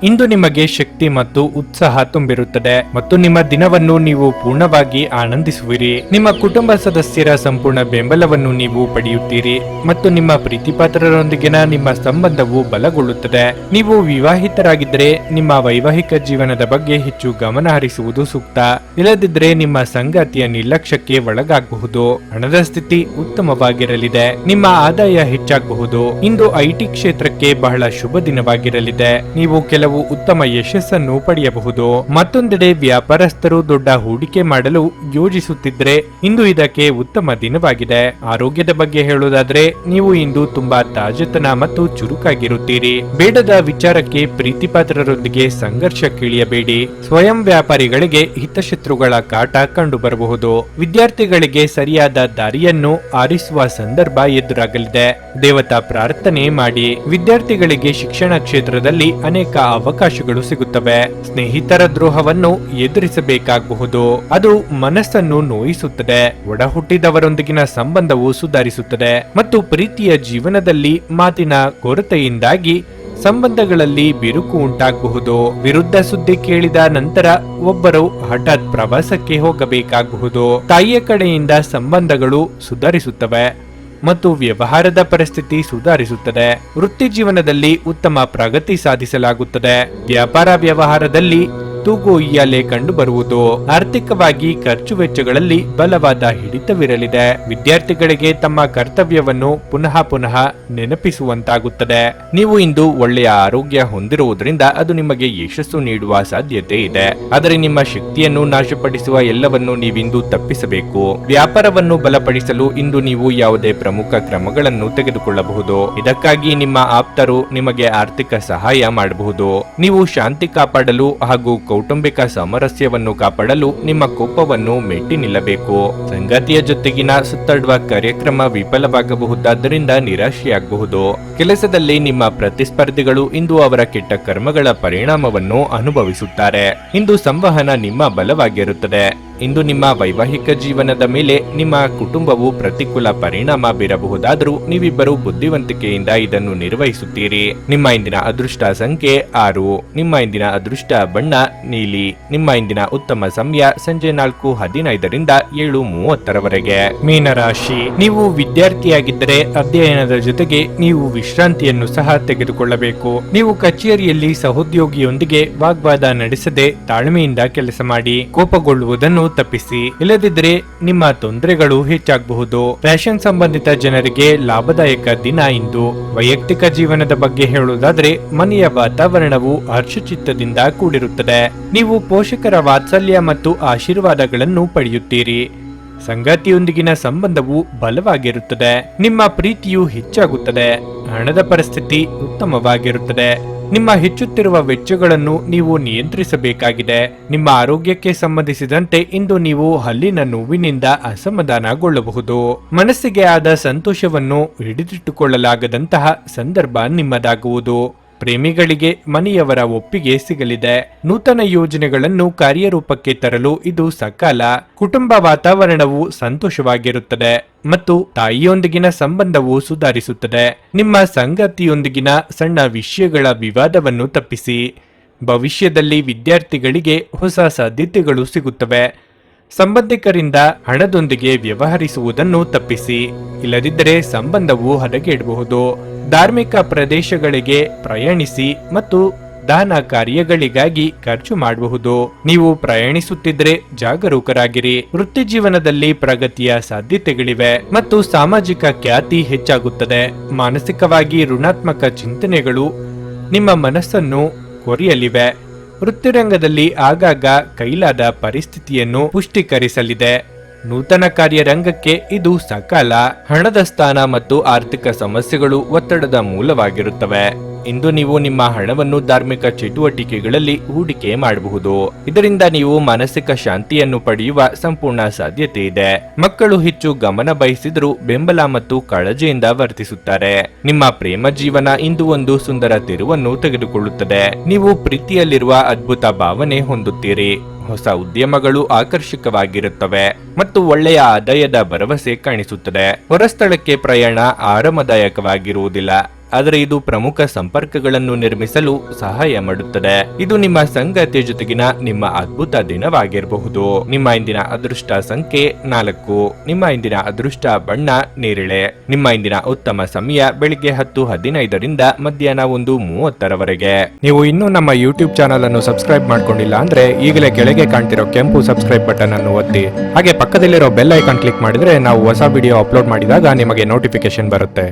ಇಂದು ನಿಮಗೆ ಶಕ್ತಿ ಮತ್ತು ಉತ್ಸಾಹ ತುಂಬಿರುತ್ತದೆ ಮತ್ತು ನಿಮ್ಮ ದಿನವನ್ನು ನೀವು ಪೂರ್ಣವಾಗಿ ಆನಂದಿಸುವಿರಿ. ನಿಮ್ಮ ಕುಟುಂಬ ಸದಸ್ಯರ ಸಂಪೂರ್ಣ ಬೆಂಬಲವನ್ನು ನೀವು ಪಡೆಯುತ್ತೀರಿ ಮತ್ತು ನಿಮ್ಮ ಪ್ರೀತಿಪಾತ್ರರೊಂದಿಗಿನ ನಿಮ್ಮ ಸಂಬಂಧವು ಬಲಗೊಳ್ಳುತ್ತದೆ. ನೀವು ವಿವಾಹಿತರಾಗಿದ್ದರೆ ನಿಮ್ಮ ವೈವಾಹಿಕ ಜೀವನದ ಬಗ್ಗೆ ಹೆಚ್ಚು ಗಮನ ಹರಿಸುವುದು ಸೂಕ್ತ. ಇಲ್ಲದಿದ್ದರೆ ನಿಮ್ಮ ಸಂಗಾತಿಯ ನಿರ್ಲಕ್ಷ್ಯಕ್ಕೆ ಒಳಗಾಗಬಹುದು. ಹಣದ ಸ್ಥಿತಿ ಉತ್ತಮವಾಗಿರಲಿದೆ. ನಿಮ್ಮ ಆದಾಯ ಹೆಚ್ಚಾಗಬಹುದು. ಇಂದು ಐಟಿ ಕ್ಷೇತ್ರಕ್ಕೆ ಬಹಳ ಶುಭ ದಿನವಾಗಿರಲಿದೆ. ನೀವು ಕೆಲವು ಉತ್ತಮ ಯಶಸ್ಸನ್ನು ಪಡೆಯಬಹುದು. ಮತ್ತೊಂದೆಡೆ ವ್ಯಾಪಾರಸ್ಥರು ದೊಡ್ಡ ಹೂಡಿಕೆ ಮಾಡಲು ಯೋಜಿಸುತ್ತಿದ್ರೆ ಇಂದು ಇದಕ್ಕೆ ಉತ್ತಮ ದಿನವಾಗಿದೆ. ಆರೋಗ್ಯದ ಬಗ್ಗೆ ಹೇಳುವುದಾದ್ರೆ ನೀವು ಇಂದು ತುಂಬಾ ತಾಜತನ ಮತ್ತು ಚುರುಕಾಗಿರುತ್ತೀರಿ. ಬೇಡದ ವಿಚಾರಕ್ಕೆ ಪ್ರೀತಿಪಾತ್ರರೊಂದಿಗೆ ಸಂಘರ್ಷಕ್ಕಿಳಿಯಬೇಡಿ. ಸ್ವಯಂ ವ್ಯಾಪಾರಿಗಳಿಗೆ ಹಿತಶತ್ರುಗಳ ಕಾಟ ಕಂಡು ಬರಬಹುದು. ವಿದ್ಯಾರ್ಥಿಗಳಿಗೆ ಸರಿಯಾದ ದಾರಿಯನ್ನು ಆರಿಸುವ ಸಂದರ್ಭ ಎದುರಾಗಲಿದೆ. ದೇವತಾ ಪ್ರಾರ್ಥನೆ ಮಾಡಿ. ವಿದ್ಯಾರ್ಥಿಗಳಿಗೆ ಶಿಕ್ಷಣ ಕ್ಷೇತ್ರದಲ್ಲಿ ಅನೇಕ ಅವಕಾಶಗಳು ಸಿಗುತ್ತವೆ. ಸ್ನೇಹಿತರ ದ್ರೋಹವನ್ನು ಎದುರಿಸಬೇಕಾಗಬಹುದು. ಅದು ಮನಸ್ಸನ್ನು ನೋಯಿಸುತ್ತದೆ. ಒಡಹುಟ್ಟಿದವರೊಂದಿಗಿನ ಸಂಬಂಧವು ಸುಧಾರಿಸುತ್ತದೆ ಮತ್ತು ಪ್ರೀತಿಯ ಜೀವನದಲ್ಲಿ ಮಾತಿನ ಕೊರತೆಯಿಂದಾಗಿ ಸಂಬಂಧಗಳಲ್ಲಿ ಬಿರುಕು ಉಂಟಾಗಬಹುದು. ವಿರುದ್ಧ ಸುದ್ದಿ ಕೇಳಿದ ನಂತರ ಒಬ್ಬರು ಹಠಾತ್ ಪ್ರವಾಸಕ್ಕೆ ಹೋಗಬೇಕಾಗಬಹುದು. ತಾಯಿಯ ಕಡೆಯಿಂದ ಸಂಬಂಧಗಳು ಸುಧಾರಿಸುತ್ತವೆ ಮತ್ತು ವ್ಯವಹಾರದ ಪರಿಸ್ಥಿತಿ ಸುಧಾರಿಸುತ್ತದೆ. ವೃತ್ತಿ ಜೀವನದಲ್ಲಿ ಉತ್ತಮ ಪ್ರಗತಿ ಸಾಧಿಸಲಾಗುತ್ತದೆ. ವ್ಯಾಪಾರ ವ್ಯವಹಾರದಲ್ಲಿ ತೂಗು ಉಯ್ಯಾಲೆ ಕಂಡು ಬರುವುದು. ಆರ್ಥಿಕವಾಗಿ ಖರ್ಚು ವೆಚ್ಚಗಳಲ್ಲಿ ಬಲವಾದ ಹಿಡಿತವಿರಲಿದೆ. ವಿದ್ಯಾರ್ಥಿಗಳಿಗೆ ತಮ್ಮ ಕರ್ತವ್ಯವನ್ನು ಪುನಃ ಪುನಃ ನೆನಪಿಸುವಂತಾಗುತ್ತದೆ. ನೀವು ಇಂದು ಒಳ್ಳೆಯ ಆರೋಗ್ಯ ಹೊಂದಿರುವುದರಿಂದ ಅದು ನಿಮಗೆ ಯಶಸ್ಸು ನೀಡುವ ಸಾಧ್ಯತೆ ಇದೆ. ಆದರೆ ನಿಮ್ಮ ಶಕ್ತಿಯನ್ನು ನಾಶಪಡಿಸುವ ಎಲ್ಲವನ್ನು ನೀವಿಂದು ತಪ್ಪಿಸಬೇಕು. ವ್ಯಾಪಾರವನ್ನು ಬಲಪಡಿಸಲು ಇಂದು ನೀವು ಯಾವುದೇ ಪ್ರಮುಖ ಕ್ರಮಗಳನ್ನು ತೆಗೆದುಕೊಳ್ಳಬಹುದು. ಇದಕ್ಕಾಗಿ ನಿಮ್ಮ ಆಪ್ತರು ನಿಮಗೆ ಆರ್ಥಿಕ ಸಹಾಯ ಮಾಡಬಹುದು. ನೀವು ಶಾಂತಿ ಕಾಪಾಡಲು ಹಾಗೂ ಕೌಟುಂಬಿಕ ಸಾಮರಸ್ಯವನ್ನು ಕಾಪಾಡಲು ನಿಮ್ಮ ಕೋಪವನ್ನು ಮೆಟ್ಟಿ ನಿಲ್ಲಬೇಕು. ಸಂಗಾತಿಯ ಜೊತೆಗಿನ ಸುತ್ತಾಡುವ ಕಾರ್ಯಕ್ರಮ ವಿಫಲವಾಗಬಹುದಾದ್ದರಿಂದ ನಿರಾಶೆಯಾಗಬಹುದು. ಕೆಲಸದಲ್ಲಿ ನಿಮ್ಮ ಪ್ರತಿಸ್ಪರ್ಧಿಗಳು ಇಂದು ಅವರ ಕೆಟ್ಟ ಕರ್ಮಗಳ ಪರಿಣಾಮವನ್ನು ಅನುಭವಿಸುತ್ತಾರೆ. ಇಂದು ಸಂವಹನ ನಿಮ್ಮ ಬಲವಾಗಿರುತ್ತದೆ. ಇಂದು ನಿಮ್ಮ ವೈವಾಹಿಕ ಜೀವನದ ಮೇಲೆ ನಿಮ್ಮ ಕುಟುಂಬವು ಪ್ರತಿಕೂಲ ಪರಿಣಾಮ ಬೀರಬಹುದಾದರೂ ನೀವಿಬ್ಬರು ಬುದ್ಧಿವಂತಿಕೆಯಿಂದ ಇದನ್ನು ನಿರ್ವಹಿಸುತ್ತೀರಿ. ನಿಮ್ಮ ಇಂದಿನ ಅದೃಷ್ಟ ಸಂಖ್ಯೆ 6. ನಿಮ್ಮ ಇಂದಿನ ಅದೃಷ್ಟ ಬಣ್ಣ ನೀಲಿ. ನಿಮ್ಮ ಇಂದಿನ ಉತ್ತಮ ಸಮಯ ಸಂಜೆ 4:15ರಿಂದ 7:30ರವರೆಗೆ. ಮೀನರಾಶಿ, ನೀವು ವಿದ್ಯಾರ್ಥಿಯಾಗಿದ್ದರೆ ಅಧ್ಯಯನದ ಜೊತೆಗೆ ನೀವು ವಿಶ್ರಾಂತಿಯನ್ನು ಸಹ ತೆಗೆದುಕೊಳ್ಳಬೇಕು. ನೀವು ಕಚೇರಿಯಲ್ಲಿ ಸಹೋದ್ಯೋಗಿಯೊಂದಿಗೆ ವಾಗ್ವಾದ ನಡೆಸದೆ ತಾಳ್ಮೆಯಿಂದ ಕೆಲಸ ಮಾಡಿ. ಕೋಪಗೊಳ್ಳುವುದನ್ನು ತಪ್ಪಿಸಿ, ಇಲ್ಲದಿದ್ದರೆ ನಿಮ್ಮ ತೊಂದರೆಗಳು ಹೆಚ್ಚಾಗಬಹುದು. ಫ್ಯಾಷನ್ ಸಂಬಂಧಿತ ಜನರಿಗೆ ಲಾಭದಾಯಕ ದಿನ ಇಂದು. ವೈಯಕ್ತಿಕ ಜೀವನದ ಬಗ್ಗೆ ಹೇಳುವುದಾದ್ರೆ ಮನೆಯ ವಾತಾವರಣವು ಹರ್ಷಚಿತ್ತದಿಂದ ಕೂಡಿರುತ್ತದೆ. ನೀವು ಪೋಷಕರ ವಾತ್ಸಲ್ಯ ಮತ್ತು ಆಶೀರ್ವಾದಗಳನ್ನು ಪಡೆಯುತ್ತೀರಿ. ಸಂಗಾತಿಯೊಂದಿಗಿನ ಸಂಬಂಧವು ಬಲವಾಗಿರುತ್ತದೆ. ನಿಮ್ಮ ಪ್ರೀತಿಯು ಹೆಚ್ಚಾಗುತ್ತದೆ. ಹಣದ ಪರಿಸ್ಥಿತಿ ಉತ್ತಮವಾಗಿರುತ್ತದೆ. ನಿಮ್ಮ ಹೆಚ್ಚುತ್ತಿರುವ ವೆಚ್ಚಗಳನ್ನು ನೀವು ನಿಯಂತ್ರಿಸಬೇಕಾಗಿದೆ. ನಿಮ್ಮ ಆರೋಗ್ಯಕ್ಕೆ ಸಂಬಂಧಿಸಿದಂತೆ ಇಂದು ನೀವು ಹಲ್ಲಿನ ನೋವಿನಿಂದ ಅಸಮಾಧಾನಗೊಳ್ಳಬಹುದು. ಮನಸ್ಸಿಗೆ ಆದ ಸಂತೋಷವನ್ನು ಹಿಡಿದಿಟ್ಟುಕೊಳ್ಳಲಾಗದಂತಹ ಸಂದರ್ಭ ನಿಮ್ಮದಾಗುವುದು. ಪ್ರೇಮಿಗಳಿಗೆ ಮನೆಯವರ ಒಪ್ಪಿಗೆ ಸಿಗಲಿದೆ. ನೂತನ ಯೋಜನೆಗಳನ್ನು ಕಾರ್ಯರೂಪಕ್ಕೆ ತರಲು ಇದು ಸಕಾಲ. ಕುಟುಂಬ ವಾತಾವರಣವು ಸಂತೋಷವಾಗಿರುತ್ತದೆ ಮತ್ತು ತಾಯಿಯೊಂದಿಗಿನ ಸಂಬಂಧವು ಸುಧಾರಿಸುತ್ತದೆ. ನಿಮ್ಮ ಸಂಗಾತಿಯೊಂದಿಗಿನ ಸಣ್ಣ ವಿಷಯಗಳ ವಿವಾದವನ್ನು ತಪ್ಪಿಸಿ. ಭವಿಷ್ಯದಲ್ಲಿ ವಿದ್ಯಾರ್ಥಿಗಳಿಗೆ ಹೊಸ ಸಾಧ್ಯತೆಗಳು ಸಿಗುತ್ತವೆ. ಸಂಬಂಧಿಕರಿಂದ ಹಣದೊಂದಿಗೆ ವ್ಯವಹರಿಸುವುದನ್ನು ತಪ್ಪಿಸಿ, ಇಲ್ಲದಿದ್ದರೆ ಸಂಬಂಧವು ಹದಗೆಡಬಹುದು. ಧಾರ್ಮಿಕ ಪ್ರದೇಶಗಳಿಗೆ ಪ್ರಯಾಣಿಸಿ ಮತ್ತು ದಾನ ಕಾರ್ಯಗಳಿಗಾಗಿ ಖರ್ಚು ಮಾಡಬಹುದು. ನೀವು ಪ್ರಯಾಣಿಸುತ್ತಿದ್ರೆ ಜಾಗರೂಕರಾಗಿರಿ. ವೃತ್ತಿ ಜೀವನದಲ್ಲಿ ಪ್ರಗತಿಯ ಸಾಧ್ಯತೆಗಳಿವೆ ಮತ್ತು ಸಾಮಾಜಿಕ ಖ್ಯಾತಿ ಹೆಚ್ಚಾಗುತ್ತದೆ. ಮಾನಸಿಕವಾಗಿ ಋಣಾತ್ಮಕ ಚಿಂತನೆಗಳು ನಿಮ್ಮ ಮನಸ್ಸನ್ನು ಕೊರೆಯಲಿವೆ. ವೃತ್ತಿರಂಗದಲ್ಲಿ ಆಗಾಗ ಕೈಲಾದ ಪರಿಸ್ಥಿತಿಯನ್ನು ಪುಷ್ಟೀಕರಿಸಲಿದೆ. ನೂತನ ಕಾರ್ಯರಂಗಕ್ಕೆ ಇದು ಸಕಾಲ. ಹಣದ ಸ್ಥಾನ ಮತ್ತು ಆರ್ಥಿಕ ಸಮಸ್ಯೆಗಳು ಒತ್ತಡದ ಮೂಲವಾಗಿರುತ್ತವೆ. ಇಂದು ನೀವು ನಿಮ್ಮ ಹಣವನ್ನು ಧಾರ್ಮಿಕ ಚಟುವಟಿಕೆಗಳಲ್ಲಿ ಹೂಡಿಕೆ ಮಾಡಬಹುದು. ಇದರಿಂದ ನೀವು ಮಾನಸಿಕ ಶಾಂತಿಯನ್ನು ಪಡೆಯುವ ಸಂಪೂರ್ಣ ಸಾಧ್ಯತೆ ಇದೆ. ಮಕ್ಕಳು ಹೆಚ್ಚು ಗಮನ ಬಯಸಿದರೂ ಬೆಂಬಲ ಮತ್ತು ಕಾಳಜಿಯಿಂದ ವರ್ತಿಸುತ್ತಾರೆ. ನಿಮ್ಮ ಪ್ರೇಮ ಜೀವನ ಇಂದು ಒಂದು ಸುಂದರ ತಿರುವನ್ನು ತೆಗೆದುಕೊಳ್ಳುತ್ತದೆ. ನೀವು ಪ್ರೀತಿಯಲ್ಲಿರುವ ಅದ್ಭುತ ಭಾವನೆ ಹೊಂದುತ್ತೀರಿ. ಹೊಸ ಉದ್ಯಮಗಳು ಆಕರ್ಷಕವಾಗಿರುತ್ತವೆ ಮತ್ತು ಒಳ್ಳೆಯ ಆದಾಯದ ಭರವಸೆ ಕಾಣಿಸುತ್ತದೆ. ಹೊರಸ್ಥಳಕ್ಕೆ ಪ್ರಯಾಣ ಆರಾಮದಾಯಕವಾಗಿರುವುದಿಲ್ಲ, ಆದರೆ ಇದು ಪ್ರಮುಖ ಸಂಪರ್ಕಗಳನ್ನು ನಿರ್ಮಿಸಲು ಸಹಾಯ ಮಾಡುತ್ತದೆ. ಇದು ನಿಮ್ಮ ಸಂಗಾತಿಯ ಜೊತೆಗಿನ ನಿಮ್ಮ ಅದ್ಭುತ ದಿನವಾಗಿರಬಹುದು. ನಿಮ್ಮ ಇಂದಿನ ಅದೃಷ್ಟ ಸಂಖ್ಯೆ 4. ನಿಮ್ಮ ಇಂದಿನ ಅದೃಷ್ಟ ಬಣ್ಣ ನೇರಳೆ. ನಿಮ್ಮ ಇಂದಿನ ಉತ್ತಮ ಸಮಯ ಬೆಳಿಗ್ಗೆ 10:15ರಿಂದ ಮಧ್ಯಾಹ್ನ 1:30ರವರೆಗೆ. ನೀವು ಇನ್ನೂ ನಮ್ಮ ಯೂಟ್ಯೂಬ್ ಚಾನಲ್ ಅನ್ನು ಸಬ್ಸ್ಕ್ರೈಬ್ ಮಾಡ್ಕೊಂಡಿಲ್ಲ ಅಂದ್ರೆ ಈಗಲೇ ಕೆಳಗೆ ಕಾಣ್ತಿರೋ ಕೆಂಪು ಸಬ್ಸ್ಕ್ರೈಬ್ ಬಟನ್ ಅನ್ನು ಒತ್ತಿ. ಹಾಗೆ ಪಕ್ಕದಲ್ಲಿರೋ ಬೆಲ್ ಐಕಾನ್ ಕ್ಲಿಕ್ ಮಾಡಿದ್ರೆ ನಾವು ಹೊಸ ವಿಡಿಯೋ ಅಪ್ಲೋಡ್ ಮಾಡಿದಾಗ ನಿಮಗೆ ನೋಟಿಫಿಕೇಶನ್ ಬರುತ್ತೆ.